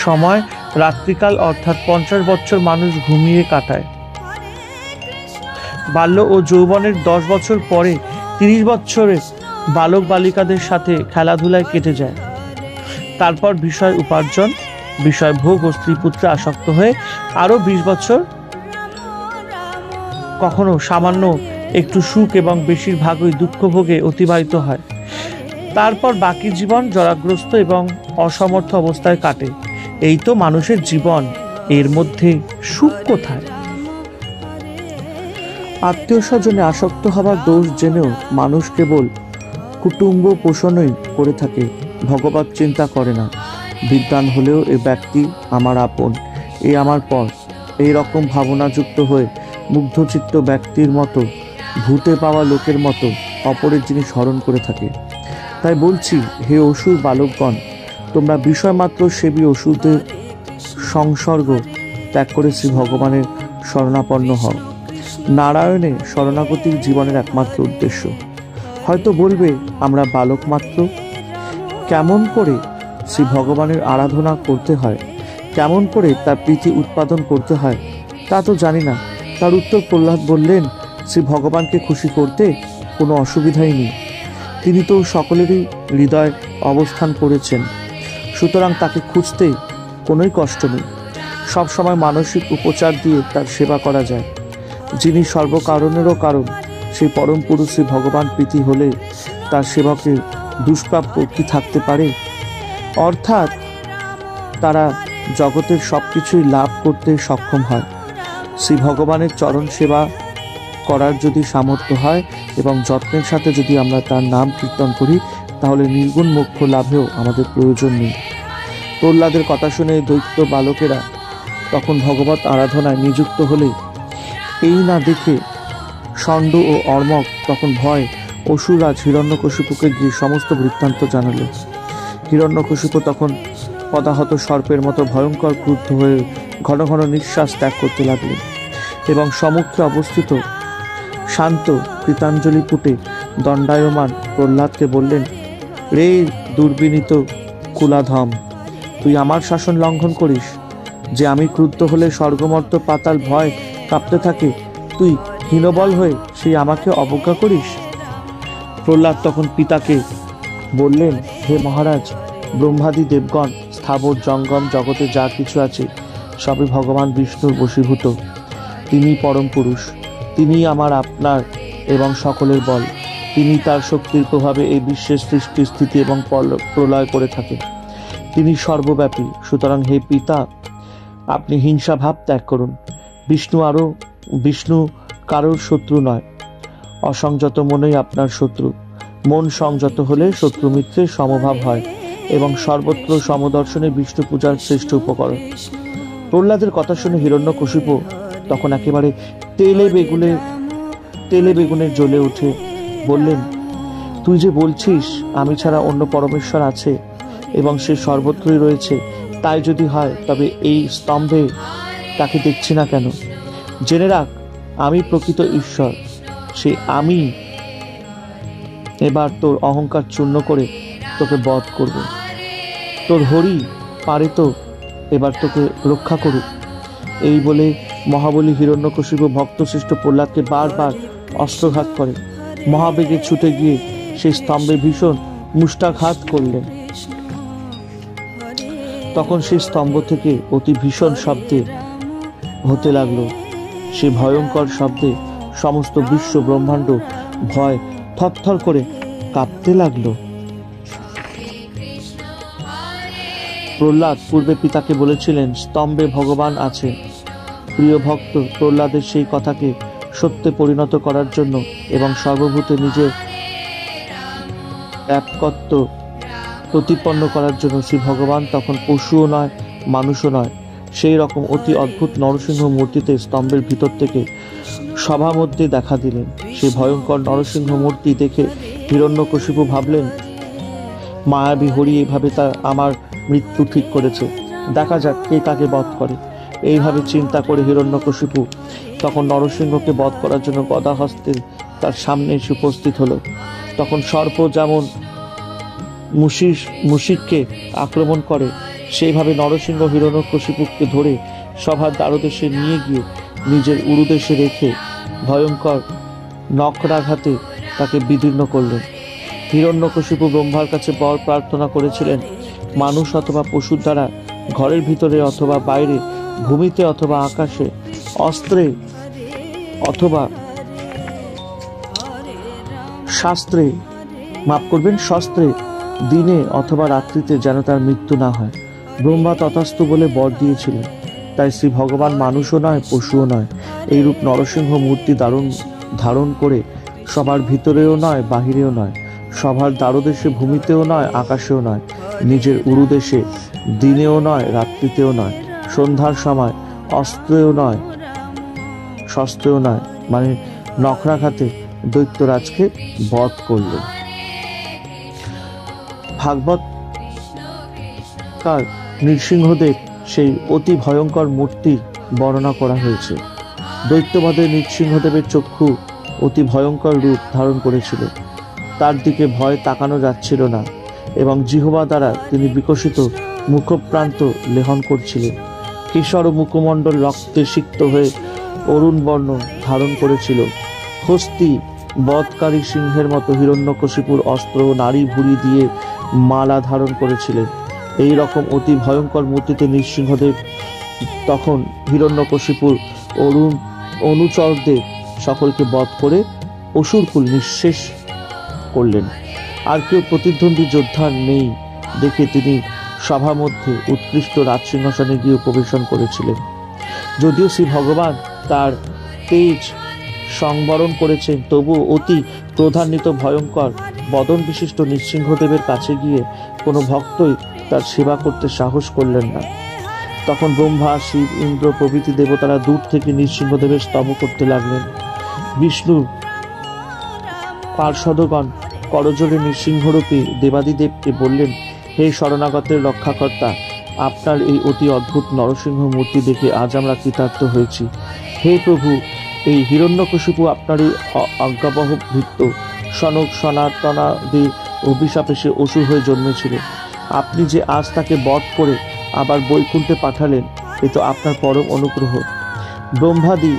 সময় রাত্রিকাল, অর্থাৎ ৫০ বছর মানুষ ঘুমিয়ে কাটায়। বাল্য ও যৌবনের ১০ বছর পরে ৩০ বছরের বালক বালিকাদের সাথে খেলাধুলায় কেটে যায়। তারপর বিষয় উপার্জন, বিষয় ভোগ ও স্ত্রী পুত্রে আসক্ত হয়ে আরো ২০ বছর কখনো সামান্য একটু সুখ এবং বেশিরভাগই দুঃখ ভোগে অতিবাহিত হয়। তারপর বাকি জীবন জরাগ্রস্ত এবং অসমর্থ অবস্থায় কাটে। এই তো মানুষের জীবন, এর মধ্যে সুখ কোথায়? আত্মীয় স্বজনে আসক্ত হবার দোষ জেনেও মানুষ কেবল কুটুম্ব পোষণই করে থাকে, ভগবত চিন্তা করে না। বিদ্বান হলেও এ ব্যক্তি আমার আপন, এ আমার পর, এই রকম ভাবনাযুক্ত হয়ে মুগ্ধচিত্ত ব্যক্তির মতো, ভূতে পাওয়া লোকের মতো অপরের জিনিস স্মরণ করে থাকে। তাই বলছি, হে অসুর বালকগণ, তোমরা বিষয়মাত্র সেবী অসুরদের সংসর্গ ত্যাগ করে শ্রী ভগবানের শরণাপন্ন হও। নারায়ণে শরণাগতি জীবনের একমাত্র উদ্দেশ্য। হয়তো বলবে, আমরা বালক মাত্র, কেমন করে শ্রী ভগবানের আরাধনা করতে হয়, কেমন করে তার প্রীতি উৎপাদন করতে হয় তা তো জানি না। তার উত্তর প্রহ্লাদ বললেন, শ্রী ভগবানকে খুশি করতে কোনো অসুবিধাই নেই। তিনি তো সকলেরই হৃদয় অবস্থান করেছেন, সুতরাং তাকে খুঁজতে কোনোই কষ্ট নেই। সবসময় মানসিক উপচার দিয়ে তার সেবা করা যায়। যিনি সর্বকারণেরও কারণ, সেই পরম পুরুষ শ্রী ভগবান প্রীতি হলে তার সেবকের দুষ্প্রাপ্য কি থাকতে পারে? অর্থাৎ তারা জগতের সব কিছুই লাভ করতে সক্ষম হয়। শ্রী ভগবানের চরণ সেবা করার যদি সামর্থ্য হয় এবং যত্নের সাথে যদি আমরা তার নাম কীর্তন করি, তাহলে নির্গুণ মোক্ষ লাভেও আমাদের প্রয়োজন নেই। প্রহ্লাদের কথা শুনে দৈত্য বালকেরা তখন ভগবত আরাধনায় নিযুক্ত হলে এই না দেখে ষণ্ড ও অর্মক তখন ভয় অসুররাজ হিরণ্যকশিপুকে গিয়ে সমস্ত বৃত্তান্ত জানাল। হিরণ্যকশিপু তখন পদাহত সর্পের মতো ভয়ঙ্কর ক্রুদ্ধ হয়ে ঘন ঘন নিঃশ্বাস ত্যাগ করতে লাগলেন এবং সম্মুখে অবস্থিত শান্ত কৃতাঞ্জলি পুটে দণ্ডায়মান প্রহ্লাদকে বললেন, রে দুর্বিনীত কুলাধম, তুই আমার শাসন লঙ্ঘন করিস। যে আমি ক্রুদ্ধ হলে স্বর্গমর্ত পাতাল ভয় কাঁপতে থাকে, তুই হীনবল হয়ে সেই আমাকে অবজ্ঞা করিস। প্রহ্লাদ তখন পিতাকে বললেন, হে মহারাজ, ব্রহ্মাদি দেবগণ, স্থাবর জঙ্গম জগতে যা কিছু আছে সবই ভগবান বিষ্ণুর বশীভূত। তিনি পরম পুরুষ, তিনি আমার আপনার এবং সকলের বল। তিনি তার শক্তির প্রভাবে এই বিশ্বের সৃষ্টি স্থিতি এবং প্রলয় করে থাকেন। তিনি সর্বব্যাপী। সুতরাং হে পিতা, আপনি হিংসা ভাব ত্যাগ করুন। বিষ্ণু কারোর শত্রু নয়। অসংযত মনই আপনার শত্রু। মন সংযত হলে শত্রু মিত্রের সমভাব হয়। এবং সর্বত্র সমদর্শনে বিষ্ণু পূজার শ্রেষ্ঠ উপকরণ। প্রহ্লাদের কথা শুনে হিরণ্যকশিপু তখন একেবারে তেলে বেগুনে জ্বলে উঠে বললেন, তুই যে বলছিস আমি ছাড়া অন্য পরমেশ্বর আছে এবং সে সর্বত্রই রয়েছে, তাই যদি হয় তবে এই স্তম্ভে তাকে দেখছি না কেন? জেনে রাখ, আমি প্রকৃত ঈশ্বর। সে আমি এবার তোর অহংকার চূর্ণ করে তোকে বধ করব। তোর হরি পারে তো এবার তোকে রক্ষা করুক। এই বলে মহাবলী হিরণ্যকশিপু ভক্তশ্রেষ্ঠ প্রহ্লাদকে বারবার অস্ত্রঘাত করে। মহাবেগে ছুটে গিয়ে সেই স্তম্ভে ভীষণ মুষ্টাঘাত করলেন। তখন সেই স্তম্ভ থেকে অতি ভীষণ শব্দে হতে লাগলো। সে ভয়ঙ্কর শব্দে সমস্ত বিশ্ব ব্রহ্মাণ্ড ভয় থরথর করে কাঁপতে লাগলো। প্রহ্লাদ পূর্বে পিতাকে বলেছিলেন স্তম্ভে ভগবান আছে। প্রিয় ভক্ত প্রহ্লাদের সেই কথাকে সত্যে পরিণত করার জন্য এবং সর্বভূতে নিজের একত্ব প্রতিপন্ন করার জন্য শ্রী ভগবান তখন পশুও নয়, মানুষও নয়, সেই রকম অতি অদ্ভুত নরসিংহ মূর্তিতে স্তম্ভের ভিতর থেকে সভা মধ্যে দেখা দিলেন। সেই ভয়ঙ্কর নরসিংহ মূর্তি দেখে হিরণ্যকশিপু ভাবলেন, মায়াবী হরি এইভাবে তা আমার মৃত্যু ঠিক করেছে, দেখা যাক কে কাকে বধ করে। এইভাবে চিন্তা করে হিরণ্যকশিপু তখন নরসিংহকে বধ করার জন্য গদা হস্তে তার সামনে এসে উপস্থিত হলো। তখন সর্প যেমন মুশিককে আক্রমণ করে, সেইভাবে নরসিংহ হিরণ্যকশিপুকে ধরে সভার দ্বারদেশে নিয়ে গিয়ে নিজের উরুদেশে রেখে ভয়ঙ্কর নখরাঘাতে তাকে বিদীর্ণ করলেন। হিরণ্যকশিপু ব্রহ্মার কাছে বর প্রার্থনা করেছিলেন, মানুষ অথবা পশুর দ্বারা ঘরের ভিতরে অথবা বাইরে, ভূমিতে অথবা আকাশে, অস্ত্রে অথবা শস্ত্রে, দিনে অথবা রাত্রিতে যেন তার মৃত্যু না হয়। ব্রহ্মা তথাস্তু বলে বর দিয়েছিলেন। তাই শ্রী ভগবান মানুষও নয়, পশুও নয়, এইরূপ নরসিংহ মূর্তি ধারণ করে সবার ভিতরেও নয়, বাহিরেও নয়, সভার দ্বারদেশে, ভূমিতেও নয়, আকাশেও নয়, নিজের উরুদেশে দিনেও নয়, রাত্রিতেও নয়, সন্ধ্যার সময় অস্ত্রেও নয়, শস্ত্রেও নয়, মানে নখরাঘাতে দৈত্যরাজকে বধ করলেন। ভাগবতকার নৃসিংহদেব সেই অতি ভয়ঙ্কর মূর্তির বর্ণনা করা হয়েছে। দৈত্যবধে নৃসিংহদেবের চক্ষু অতি ভয়ঙ্কর রূপ ধারণ করেছিল। তার দিকে ভয় তাকানো যাচ্ছিল না এবং জিহ্বা দ্বারা তিনি বিকশিত মুখপ্রান্ত লেহন করছিলেন। কেশর ও মুখমণ্ডল রক্তে সিক্ত হয়ে অরুণ বর্ণ ধারণ করেছিল। হস্তি বধকারী সিংহের মতো হিরণ্যকশিপুর অস্ত্র নারী ভুঁড়ি দিয়ে মালা ধারণ করেছিলেন। এই রকম অতি ভয়ঙ্কর মূর্তিতে নৃসিংহদেব তখন হিরণ্যকশিপুর অনুচরদের সকলকে বধ করে অসুরকুল নিঃশেষ করলেন। আর কেউ প্রতিদ্বন্দ্বী যোদ্ধা নেই দেখে তিনি সভা মধ্যে উৎকৃষ্ট রাজসিংহাসনে গিয়ে উপবেশন করেছিলেন। যদিও শ্রী ভগবান তার তেজ সংবরণ করেছেন, তবুও অতি ক্রোধান্বিত ভয়ঙ্কর বদন বিশিষ্ট নৃসিংহদেবের কাছে গিয়ে কোনো ভক্তই তার সেবা করতে সাহস করলেন না। তখন ব্রহ্মা, শিব, ইন্দ্র প্রভৃতি দেবতারা দূর থেকে নৃসিংহদেবের স্তব করতে লাগলেন। বিষ্ণুর পার্ষদগণ করজোড়ে নৃসিংহরূপী দেবাদিদেবকে বললেন, হে শরণাগতের রক্ষাকর্তা, আপনার এই অতি অদ্ভুত নরসিংহ মূর্তি দেখে আজ আমরা কৃতার্থ হয়েছি। হে প্রভু, এই হিরণ্যকশিপু আপনারই অজ্ঞাবহ ভৃত্য। সনক সনাতনাদির অভিশাপে সে অসুর হয়ে জন্মেছিল। আপনি যে আজ তাকে বধ করে আবার বৈকুণ্ঠে পাঠালেন, এ তো আপনার পরম অনুগ্রহ। ব্রহ্মাদি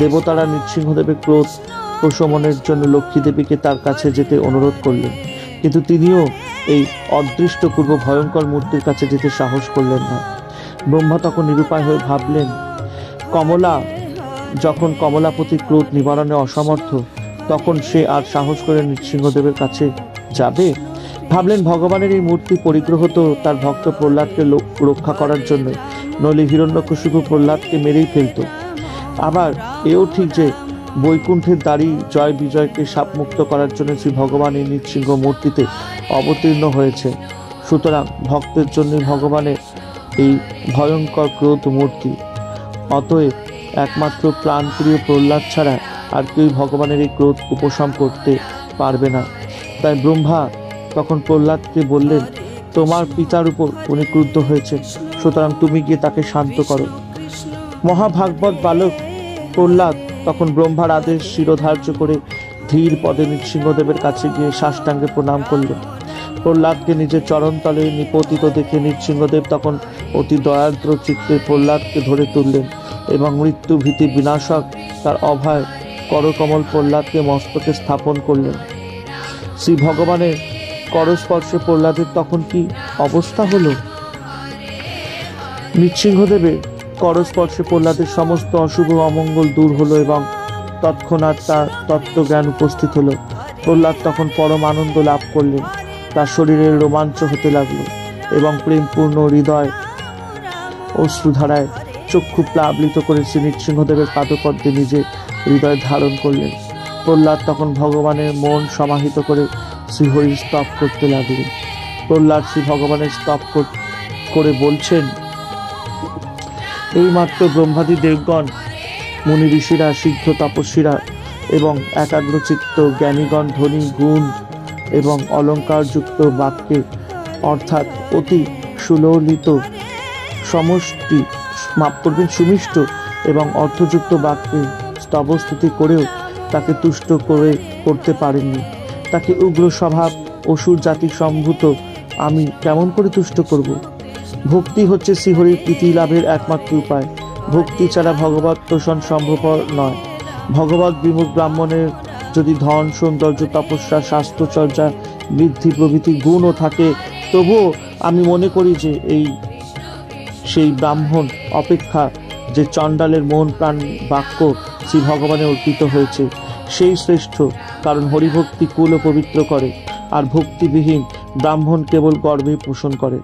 দেবতারা নৃসিংহদেবের ক্রোধ প্রশমনের জন্য লক্ষ্মী দেবীকে তার কাছে যেতে অনুরোধ করলেন, কিন্তু তিনিও এই অদৃষ্টপূর্ব ভয়ঙ্কর মূর্তির কাছে যেতে সাহস করলেন না। ব্রহ্মা তখন নিরুপায় হয়ে ভাবলেন, যখন কমলাপতি ক্রোধ নিবারণে অসমর্থ, তখন সে আর সাহস করে নৃসিংহদেবের কাছে যাবে? ভাবলেন, ভগবানের এই মূর্তি পরিগ্রহ তো তার ভক্ত প্রহ্লাদকে রক্ষা করার জন্য, নইলে হিরণ্যকশিপু প্রহ্লাদকে মেরেই ফেলত। আবার এও ঠিক যে বৈকুণ্ঠের দ্বারী জয় বিজয়কে শাপমুক্ত করার জন্য শ্রী ভগবান এই নৃসিংহ মূর্তিতে অবতীর্ণ হয়েছে। সুতরাং ভক্তের জন্য ভগবানের এই ভয়ঙ্কর ক্রোধ মূর্তি। অতএব একমাত্র প্রাণপ্রিয় প্রহ্লাদ ছাড়া আর কেউ ভগবানের এই ক্রোধ উপশম করতে পারবে না। তাই ব্রহ্মা তখন প্রহ্লাদকে বললেন, তোমার পিতার উপর উনি ক্রুদ্ধ হয়েছেন, সুতরাং তুমি গিয়ে তাকে শান্ত করো। মহাভাগবত বালক প্রহ্লাদ তখন ব্রহ্মার আদেশ শিরোধার্য করে ধীর পদে নৃসিংহদেবের কাছে গিয়ে সাষ্টাঙ্গে প্রণাম করলেন। প্রহ্লাদকে নিজের চরণতলে নিপতিত দেখে নৃসিংহদেব তখন অতি দয়ার্দ্র চিত্তে প্রহ্লাদকে ধরে তুললেন এবং মৃত্যু ভীতি বিনাশক তার অভয় করকমল প্রহ্লাদকে মস্তকে স্থাপন করলেন। শ্রী ভগবানের করস্পর্শে প্রহ্লাদের তখন কি অবস্থা হলো? নৃসিংহদেবের করস্পর্শে প্রহ্লাদের সমস্ত অশুভ অমঙ্গল দূর হলো এবং তৎক্ষণাৎ তার তত্ত্বজ্ঞান উপস্থিত হলো। প্রহ্লাদ তখন পরম আনন্দ লাভ করলেন, তার শরীরের রোমাঞ্চ হতে লাগলো এবং প্রেমপূর্ণ হৃদয় অশ্রুধারায় চক্ষু প্লাবলিত করে শ্রী নৃসিংহদেবের পাদপদ্মে নিজে হৃদয় ধারণ করলেন। প্রহ্লাদ তখন ভগবানের মন সমাহিত করে শ্রীহরির স্তব করতে লাগলেন। প্রহ্লাদ শ্রী ভগবানের স্তব করে বলছেন, এইমাত্র ব্রহ্মাদি দেবগণ, মুনি ঋষিরা, সিদ্ধ তপস্বীরা এবং একাগ্রচিত্ত জ্ঞানীগণ ধনী গুণ এবং অলঙ্কারযুক্ত বাক্যে অর্থাৎ অতি সুললিত সুমিষ্ট এবং অর্থযুক্ত বাক্যে স্তবস্তুতি করেও তাকে তুষ্ট করতে পারেননি। তাকে উগ্র স্বভাব অসুর জাতি সম্ভূত আমি কেমন করে তুষ্ট করব? ভক্তি হচ্ছে শ্রীহরির প্রীতি লাভের একমাত্র উপায়। ভক্তি ছাড়া ভগবত দর্শন সম্ভবপর নয়। ভগবত বিমুখ ব্রাহ্মণের যদি ধন, সৌন্দর্য, তপস্যা, স্বাস্থ্যচর্যা, বৃদ্ধি প্রভৃতি গুণও থাকে, তবুও আমি মনে করি যে সেই ব্রাহ্মণ অপেক্ষা যে চণ্ডালের মন প্রাণ বাক্য শ্রী ভগবানে অর্পিত হয়েছে সেই শ্রেষ্ঠ। কারণ হরিভক্তি কুল ও পবিত্র করে, আর ভক্তিবিহীন ব্রাহ্মণ কেবল গর্বে পোষণ করে।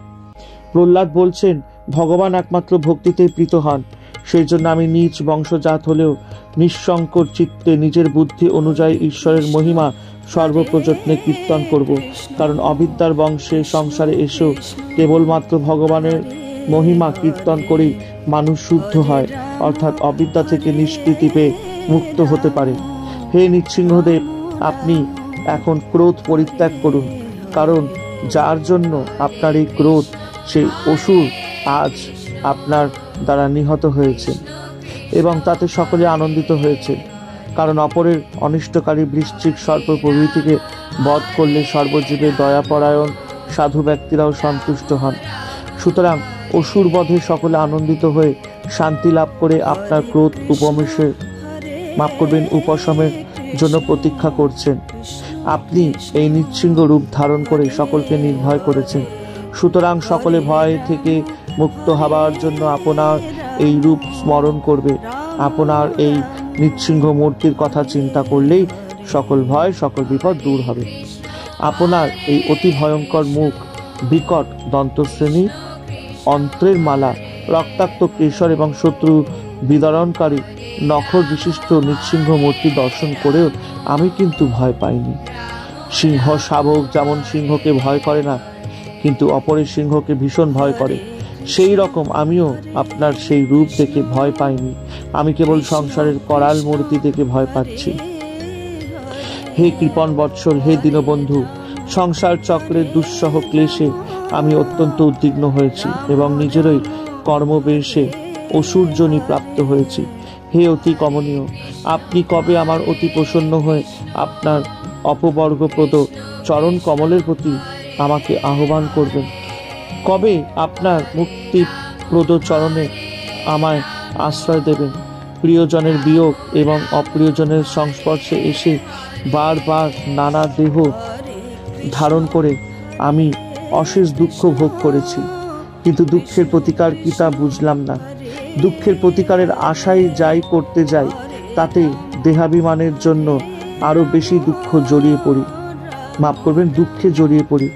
প্রহ্লাদ বলছেন, ভগবান একমাত্র ভক্তিতেই প্রীত হন। সেই জন্য আমি নিজ বংশজাত হলেও নিঃসংকোচ চিত্তে নিজের বুদ্ধি অনুযায়ী ঈশ্বরের মহিমা সর্বপ্রযত্নে কীর্তন করব। কারণ অবিদ্যার বংশে সংসারে এসেও কেবলমাত্র ভগবানের মহিমা কীর্তন করেই মানুষ শুদ্ধ হয়, অর্থাৎ অবিদ্যা থেকে নিষ্কৃতি পেয়ে মুক্ত হতে পারে। হে নৃসিংহদেব, আপনি এখন ক্রোধ পরিত্যাগ করুন, কারণ যার জন্য আপনার এই ক্রোধ, সেই অসুর আজ আপনার দ্বারা নিহত হয়েছে এবং তাতে সকলে আনন্দিত হয়েছে। কারণ অপরের অনিষ্টকারী বৃশ্চিক সর্প প্রভৃতিকে বধ করলে সর্বজীবে দয়াপরায়ণ সাধু ব্যক্তিরাও সন্তুষ্ট হন। সুতরাং অসুর বধে সকলে আনন্দিত হয়ে শান্তি লাভ করে আপনার ক্রোধ উপশমের জন্য প্রতীক্ষা করছেন। আপনি এই নৃসিংহ রূপ ধারণ করে সকলকে নির্ভয় করেছেন। সুতরাং সকলে ভয় থেকে মুক্ত হবার জন্য আপনার এই রূপ স্মরণ করবে। আপনার এই নৃসিংহ মূর্তির কথা চিন্তা করলেই সকল ভয়, সকল বিপদ দূর হবে। আপনার এই অতি ভয়ঙ্কর মুখ, বিকট দন্তশ্রেণী, অন্ত্রের মালা, রক্তাক্ত কেশর এবং শত্রু বিদরণকারী নখর বিশিষ্ট নৃসিংহ মূর্তি দর্শন করেও আমি কিন্তু ভয় পাইনি। সিংহ শাবক যেমন সিংহকে ভয় করে না, কিন্তু অপরের সিংহকে ভীষণ ভয় করে, সেই রকম আমিও আপনার সেই রূপ দেখে ভয় পাইনি। আমি কেবল সংসারের করাল মূর্তি দেখে ভয় পাচ্ছি। হে কৃপণ বৎসল, হে দীনবন্ধু, সংসার চক্রের দুঃসহ ক্লেশে আমি অত্যন্ত উদ্বিগ্ন হয়েছি এবং নিজেরই কর্মবেশে অসুরজনী প্রাপ্ত হয়েছি। হে অতি কমনীয়, আপনি কবে আমার অতি প্রসন্ন হয়ে আপনার অপবর্গপ্রদ চরণ কমলের প্রতি আমাকে আহ্বান করবেন? কবে আপনার মুক্তিপ্রদ চরণে আমায় আশ্রয় দেবেন? প্রিয়জনের বিয়োগ এবং অপ্রিয়জনের সংস্পর্শে এসে বারবার নানা দেহ ধারণ করে আমি অশেষ দুঃখ ভোগ করেছি, কিন্তু দুঃখের প্রতিকার কি তা বুঝলাম না। দুঃখের প্রতিকারের আশায় যাই করতে যাই, তাতে দেহাভিমানের জন্য আরো বেশি দুঃখে জড়িয়ে পড়ি।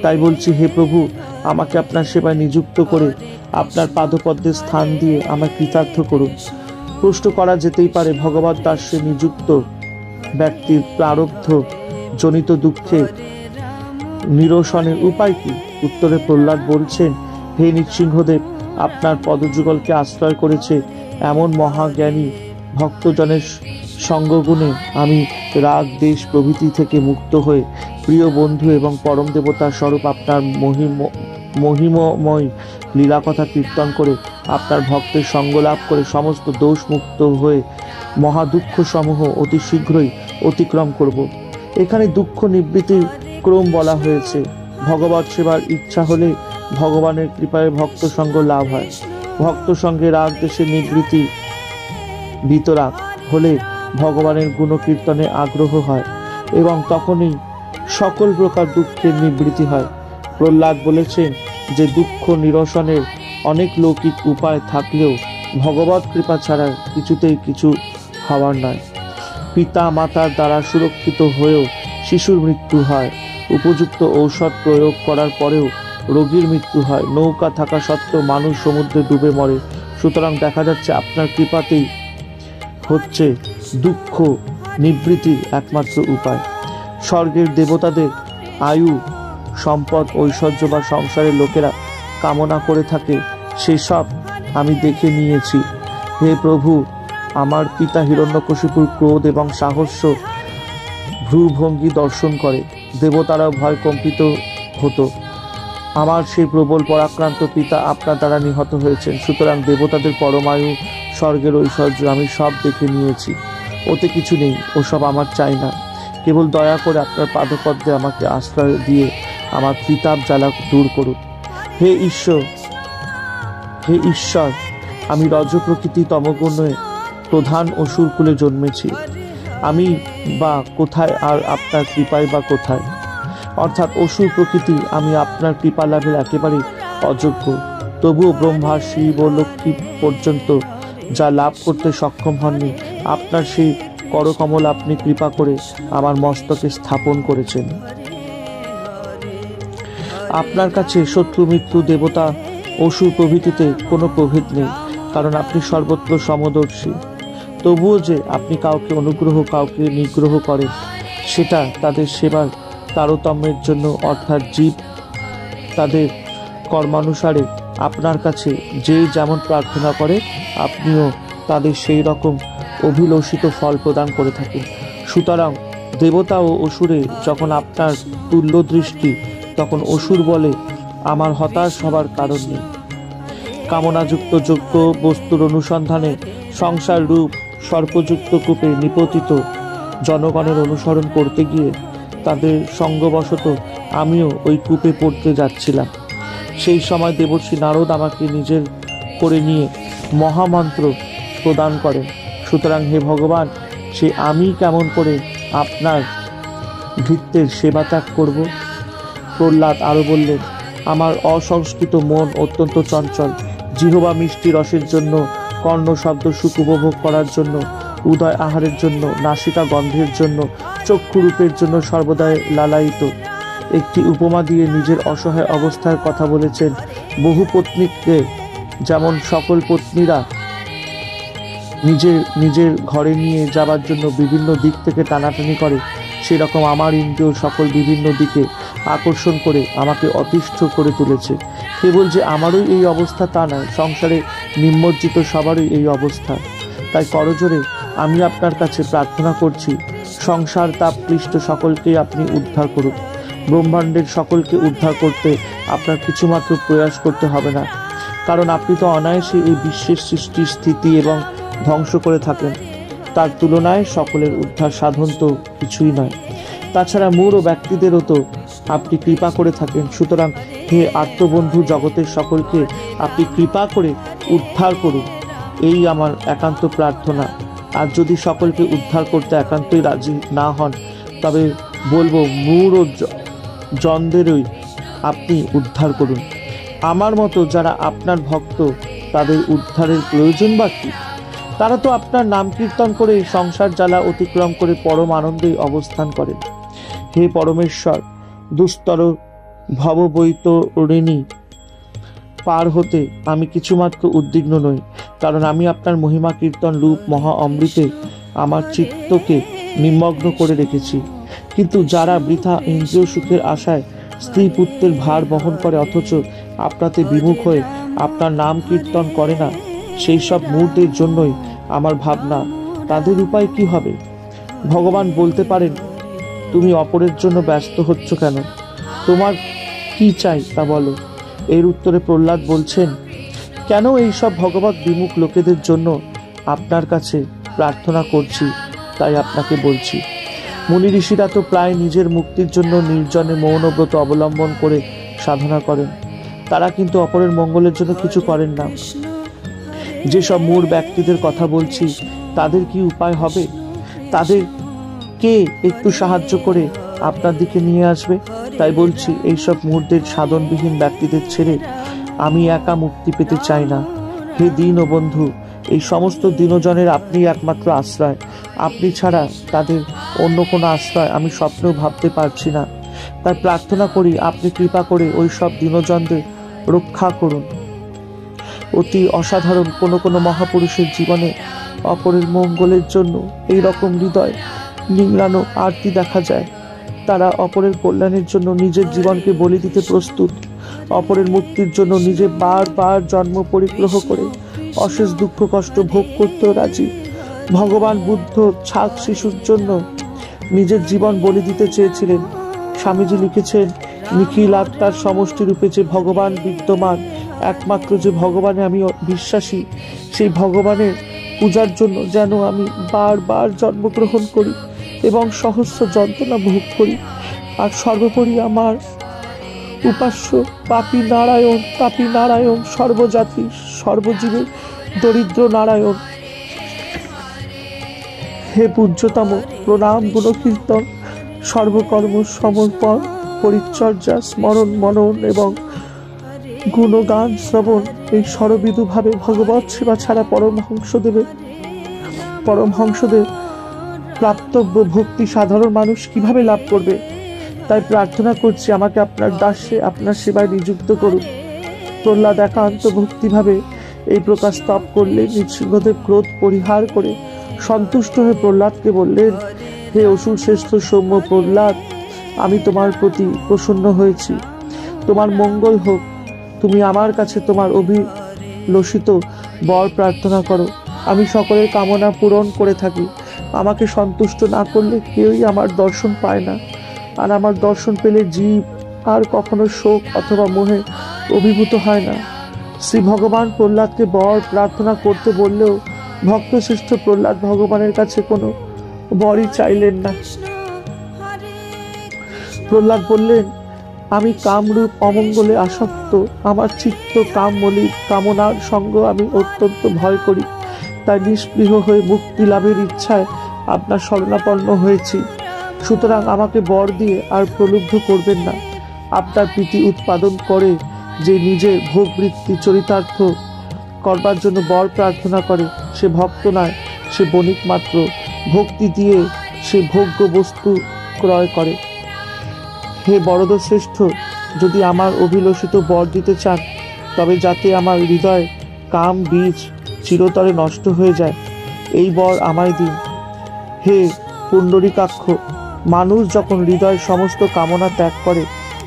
তাই বলছি, হে প্রভু, আমাকে আপনার সেবায় নিযুক্ত করে আপনার পাদপদ্মে স্থান দিয়ে আমায় কৃতার্থ করুন। প্রশ্ন করা যেতেই পারে, ভগবত দাসে নিযুক্ত ব্যক্তির প্রারব্ধ জনিত দুঃখে নিরসনের উপায় কি? উত্তরে প্রহ্লাদ বলছেন, হে নৃসিংহদেব, আপনার পদযুগলকে আশ্রয় করেছে এমন মহাজ্ঞানী ভক্তজনের সঙ্গগুণে আমি রাগ, দেশ প্রভৃতি থেকে মুক্ত হয়ে প্রিয় বন্ধু এবং পরম দেবতার স্বরূপ আপনার মহিমময় লীলাকথা কীর্তন করে আপনার ভক্তের সঙ্গ লাভ করে সমস্ত দোষ মুক্ত হয়ে মহাদুঃখ সমূহ অতি শীঘ্রই অতিক্রম করব। এখানে দুঃখ নিবৃত্তির ক্রম বলা হয়েছে। ভগবৎ সেবার ইচ্ছা হলে ভগবানের কৃপায় ভক্ত সঙ্গ লাভ হয়। ভক্ত সঙ্গে রাগ, দেশের নিবৃত্তি, বিতরাগ হলে ভগবানের গুণকীর্তনে আগ্রহ হয় এবং তখনই সকল প্রকার দুঃখের নিবৃত্তি হয়। প্রহ্লাদ বলেছেন যে দুঃখ নিরসনের অনেক লৌকিক উপায় থাকলেও ভগবৎ কৃপা ছাড়া কিছুতেই কিছু হওয়ার নয়। পিতা মাতার দ্বারা সুরক্ষিত হয়েও শিশুর মৃত্যু হয়। উপযুক্ত ঔষধ প্রয়োগ করার পরেও রোগীর মৃত্যু হয়। নৌকা থাকা সত্ত্বেও মানুষ সমুদ্রে ডুবে মরে। সুতরাং দেখা যাচ্ছে আপনার কৃপাতেই হচ্ছে দুঃখ নিবৃত্তির একমাত্র উপায়। স্বর্গের দেবতাদের আয়ু, সম্পদ, ঐশ্বর্য বা সংসারের লোকেরা কামনা করে থাকে, সেসব আমি দেখে নিয়েছি। হে প্রভু, আমার পিতা হিরণ্যকশিপুর ক্রোধ এবং সাহস্য ভ্রুভঙ্গি দর্শন করে দেবতারাও ভয় কম্পিত হতো। আমার সেই প্রবল পরাক্রান্ত পিতা আপনার দ্বারা নিহত হয়েছেন। সুতরাং দেবতাদের পরমায়ু, স্বর্গের ঐশ্বর্য আমি সব দেখে নিয়েছি। ওতে কিছু নেই, ওসব আমার চাই না। কেবল দয়া করে আপনার পাদপদ্মে আমাকে আশ্রয় দিয়ে আমার ত্রিতাপ জ্বালা দূর করুন। হে ঈশ্বর, আমি রজ প্রকৃতি তমগুণে প্রধান অসুর কুলে জন্মেছি। আমি বা কোথায়, আর আপনার কৃপায় বা কোথায়? অর্থাৎ অসুর প্রকৃতি, আমি আপনার কৃপা লাভের একেবারে অযোগ্য। তবুও ব্রহ্মা, শিব ও লক্ষ্মী পর্যন্ত যা লাভ করতে সক্ষম হননি, আপনার সেই করকমল আপনি কৃপা করে আমার মস্তকে স্থাপন করেছেন। আপনার কাছে শত্রু, মৃত্যু, দেবতা, অসুর প্রভৃতিতে কোনো প্রভেদ নেই, কারণ আপনি সর্বত্র সমদর্শী। তবুও যে আপনি কাউকে অনুগ্রহ, কাউকে নিগ্রহ করেন, সেটা তাদের সেবার তারতম্যের জন্য, অর্থাৎ জীব তাদের কর্মানুসারে আপনার কাছে যে যেমন প্রার্থনা করে আপনিও তাদের সেই রকম অভিলষিত ফল প্রদান করে থাকেন। সুতরাং দেবতা ও অসুরে যখন আপনার তুল্য দৃষ্টি, তখন অসুর বলে আমার হতাশ হবার কারণ নেই। কামনাযুক্ত যোগ্য বস্তুর অনুসন্ধানে সংসার রূপ সর্পযুক্ত কূপে নিপতিত জনগণের অনুসরণ করতে গিয়ে তাদের সঙ্গবশত আমিও ওই কূপে পড়তে যাচ্ছিলাম। সেই সময় দেবর্ষি নারদ আমাকে নিজের করে নিয়ে মহামন্ত্র প্রদান করেন। সুতরাং হে ভগবান, সে আমি কেমন করে আপনার ভৃত্যের সেবা ত্যাগ করব? প্রহ্লাদ আরও বললেন, আমার অসংস্কৃত মন অত্যন্ত চঞ্চল। জিহ্বা মিষ্টি রসের জন্য, কর্ণ শব্দ সুখ উপভোগ করার জন্য, উদয় আহারের জন্য, নাসিকা গন্ধের জন্য, চক্ষু রূপের জন্য সর্বদাই লালায়িত। একটি উপমা দিয়ে নিজের অসহায় অবস্থার কথা বলেছেন। বহু পত্নীকে যেমন সকল পত্নীরা নিজের ঘরে নিয়ে যাবার জন্য বিভিন্ন দিক থেকে টানাটানি করে, সেরকম আমার ইন্দ্রিয় সকল বিভিন্ন দিকে আকর্ষণ করে আমাকে অতিষ্ঠ করে তুলেছে। কেবল যে আমারই এই অবস্থা তা নয়, সংসারে নিমজ্জিত সবারই এই অবস্থা। তাই করজোরে আমি আপনার কাছে প্রার্থনা করছি, সংসার তাপ ক্লিষ্ট সকলকেই আপনি উদ্ধার করুন। ব্রহ্মাণ্ডের সকলকে উদ্ধার করতে আপনার কিছুমাত্র প্রয়াস করতে হবে না, কারণ আপনি তো অনায়াসে এই বিশ্বের সৃষ্টি, স্থিতি এবং ধ্বংস করে থাকেন। তার তুলনায় সকলের উদ্ধার সাধন তো কিছুই নয়। তাছাড়া মূঢ় ব্যক্তিদেরও তো আপনি কৃপা করে থাকেন। সুতরাং হে আত্মবন্ধু, জগতের সকলকে আপনি কৃপা করে উদ্ধার করুন, এই আমার একান্ত প্রার্থনা। আর যদি সকলকে উদ্ধার করতে একান্তই রাজি না হন, তবে বলবো মূঢ় জনদেরই আপনি উদ্ধার করুন। আমার মতো যারা আপনার ভক্ত, তাদের উদ্ধারের প্রয়োজন বা কি? তারা তো আপনার নাম কীর্তন করে সংসার জ্বালা অতিক্রম করে পরম আনন্দেই অবস্থান করেন। হে পরমেশ্বর, দুস্তর ভববৈতরণী পার হতে আমি কিছুমাত্র উদ্বিগ্ন নই, কারণ আমি আপনার মহিমা কীর্তন রূপ মহা অমৃতে আমার চিত্তকে নিমগ্ন করে রেখেছি। কিন্তু যারা বৃথা ইন্দ্রিয় সুখের আশায় স্ত্রী পুত্রের ভার বহন করে, অথচ আপনাতে বিমুখ হয়ে আপনার নাম কীর্তন করে না, সেই সব মূর্তির জন্যই আমার ভাবনা, তাদের উপায় কি হবে? ভগবান বলতে পারেন, তুমি অপরের জন্য ব্যস্ত হচ্ছ কেন? তোমার কি চাই তা বলো। এর উত্তরে প্রহ্লাদ বলছেন, কেন এইসব ভগবত বিমুখ লোকেদের জন্য আপনার কাছে প্রার্থনা করছি, তাই আপনাকে বলছি। মুনি ঋষিরা তো প্রায় নিজের মুক্তির জন্য নির্জনে মৌনব্রত অবলম্বন করে সাধনা করেন, তারা কিন্তু অপরের মঙ্গলের জন্য কিছু করেন না। যেসব মূঢ় ব্যক্তিদের কথা বলছি, তাদের কি উপায় হবে? তাদের কে একটু সাহায্য করে আপনার দিকে নিয়ে আসবে? তাই বলছি, এইসব মূঢ়দের, সাধনবিহীন ব্যক্তিদের ছেড়ে আমি একা মুক্তি পেতে চাই না। হে দীন ও বন্ধু, এই সমস্ত দীনজনের আপনি একমাত্র আশ্রয়। আপনি ছাড়া তাদের অন্য কোনো আশ্রয় আমি স্বপ্নেও ভাবতে পারছি না। তাই প্রার্থনা করি, আপনি কৃপা করে ওই সব দীনজনদের রক্ষা করুন। অতি অসাধারণ কোনো মহাপুরুষের জীবনে অপরের মঙ্গলের জন্য এই রকম হৃদয় নিংড়ানো আরতি দেখা যায়। তারা অপরের কল্যাণের জন্য নিজের জীবনকে বলি দিতে প্রস্তুত, অপরের মুক্তির জন্য নিজে বারবার জন্ম পরিগ্রহ করে অশেষ দুঃখ কষ্ট ভোগ করতেও রাজি। ভগবান বুদ্ধ ছাগ শিশুর জন্য নিজের জীবন বলি দিতে চেয়েছিলেন। স্বামীজি লিখেছেন, নিখিল আত্মার সমষ্টি রূপে যে ভগবান বিদ্যমান, একমাত্র যে ভগবানে আমি বিশ্বাসী, সেই ভগবানের পূজার জন্য যেন আমি বারবার জন্মগ্রহণ করি এবং সহস্র যন্ত্রণা ভোগ করি। আর সর্বোপরি আমার উপাস্য পাপী নারায়ণ, সর্বজাতি সর্বজীবের দরিদ্র নারায়ণ, হে পূজ্যতম, প্রণাম গুণকীর্তন, সর্বকর্ম সমর্পণ, পরিচর্যা, স্মরণ মনন এবং গুণগান শ্রবণ, এই সর্ববিধভাবে ভগবৎ সেবা ছাড়া পরমহংসদের প্রাপ্তব্য ভক্তি সাধারণ মানুষ কিভাবে লাভ করবে? তাই প্রার্থনা করছি, আমাকে আপনার দাসে আপনার সেবায় নিযুক্ত করুন। প্রহ্লাদ একান্ত ভক্তিভাবে এই প্রকাশ তপ করলে নৃসিংহদেব ক্রোধ পরিহার করে সন্তুষ্ট হয়ে প্রহ্লাদকে বললেন, হে অসুর শ্রেষ্ঠ সৌম্য প্রহ্লাদ, আমি তোমার প্রতি প্রসন্ন হয়েছি, তোমার মঙ্গল হোক। তুমি আমার কাছে তোমার অভিলষিত বর প্রার্থনা করো। আমি সকলের কামনা পূরণ করে থাকি। আমাকে সন্তুষ্ট না করলে কেউই আমার দর্শন পায় না, আর আমার দর্শন পেলে জীব আর কখনো শোক অথবা মোহে অভিভূত হয় না। শ্রী ভগবান প্রহ্লাদকে বর প্রার্থনা করতে বললেও ভক্তশ্রেষ্ঠ প্রহ্লাদ ভগবানের কাছে কোনো বরই চাইলেন না। প্রহ্লাদ বললেন, আমি কামরূপ অমঙ্গলে আসক্ত, আমার চিত্ত কামমলির কামনার সঙ্গ আমি অত্যন্ত ভয় করি। তাই নিষ্পৃহ হয়ে মুক্তি লাভের ইচ্ছায় আপনার শরণাপন্ন হয়েছি। সুতরাং আমাকে বর দিয়ে আর প্রলুব্ধ করবেন না। আপনার প্রীতি উৎপাদন করে যে নিজের ভোগবৃত্তি চরিতার্থ করবার জন্য বর প্রার্থনা করে, সে ভক্ত নয়, সে বণিক মাত্র। ভক্তি দিয়ে সে ভোগ্য বস্তু ক্রয় করে। হে বরদশ্রেষ্ঠ, যদি আমার অভিলষিত বর দিতে চান, তবে যাতে আমার হৃদয় কাম বীজ চিরতরে নষ্ট হয়ে যায়, এই বর আমায় দিন। হে পুণ্ডরীকাক্ষ, মানুষ যখন হৃদয়ের সমস্ত কামনা ত্যাগ করে,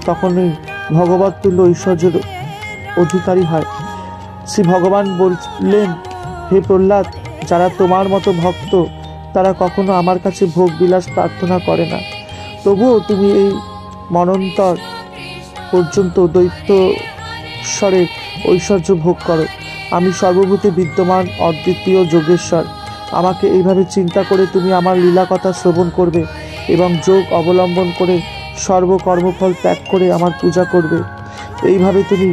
তখনই ভগবৎ তুল্য ঐশ্বর্যের অধিকারী হয়। শ্রী ভগবান বললেন, হে প্রহ্লাদ, যারা তোমার মতো ভক্ত, তারা কখনো আমার কাছে ভোগ বিলাস প্রার্থনা করে না। তবুও তুমি এই মনন্তর পর্যন্ত দৈত্যস্বরের ঐশ্বর্য ভোগ করো। আমি সর্বভূতে বিদ্যমান অদ্বিতীয় যোগেশ্বর। আমাকে এইভাবে চিন্তা করে তুমি আমার লীলা কথা শ্রবণ করবে এবং যোগ অবলম্বন করে সর্বকর্মফল ত্যাগ করে আমার পূজা করবে। এইভাবে তুমি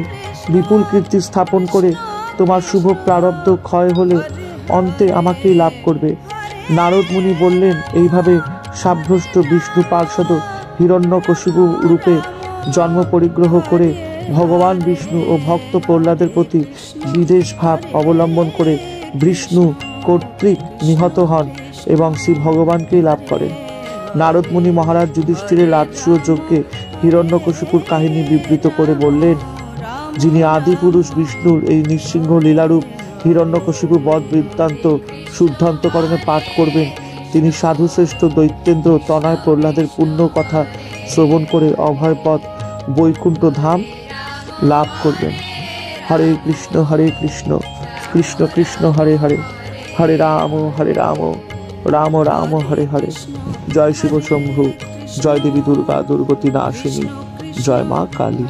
বিপুল কীর্তি স্থাপন করে তোমার শুভ প্রারব্ধ ক্ষয় হলে অন্তে আমাকেই লাভ করবে। নারদ মুনি বললেন, এইভাবে সাভ্রষ্ট বিষ্ণু পার্ষদ হিরণ্যকশিপু রূপে জন্ম পরিগ্রহ করে ভগবান বিষ্ণু ও ভক্ত প্রহ্লাদের প্রতি বিদ্বেষ ভাব অবলম্বন করে বিষ্ণু কর্তৃক নিহত হন এবং শ্রী ভগবানকেই লাভ করেন। নারদ মুনি মহারাজ যুধিষ্ঠিরের রাজসূয় যজ্ঞে হিরণ্যকশিপুর কাহিনী বিবৃত করে বললেন, যিনি আদি পুরুষ বিষ্ণুর এই নৃসিংহ লীলারূপ হিরণ্যকশিপু বধ বৃত্তান্ত শুদ্ধান্তকরণে পাঠ করবেন, তিনি সাধুশ্রেষ্ঠ দৈত্যেন্দ্র তনয় প্রহ্লাদের পুণ্য কথা শ্রবণ করে অভয়পদ বৈকুণ্ঠ ধাম লাভ করবেন। হরে কৃষ্ণ কৃষ্ণ কৃষ্ণ হরে হরে, হরে রাম রাম রাম হরে হরে। জয় শিব শম্ভু, জয় দেবী দুর্গা দুর্গতি নাশিনী, জয় মা কালী।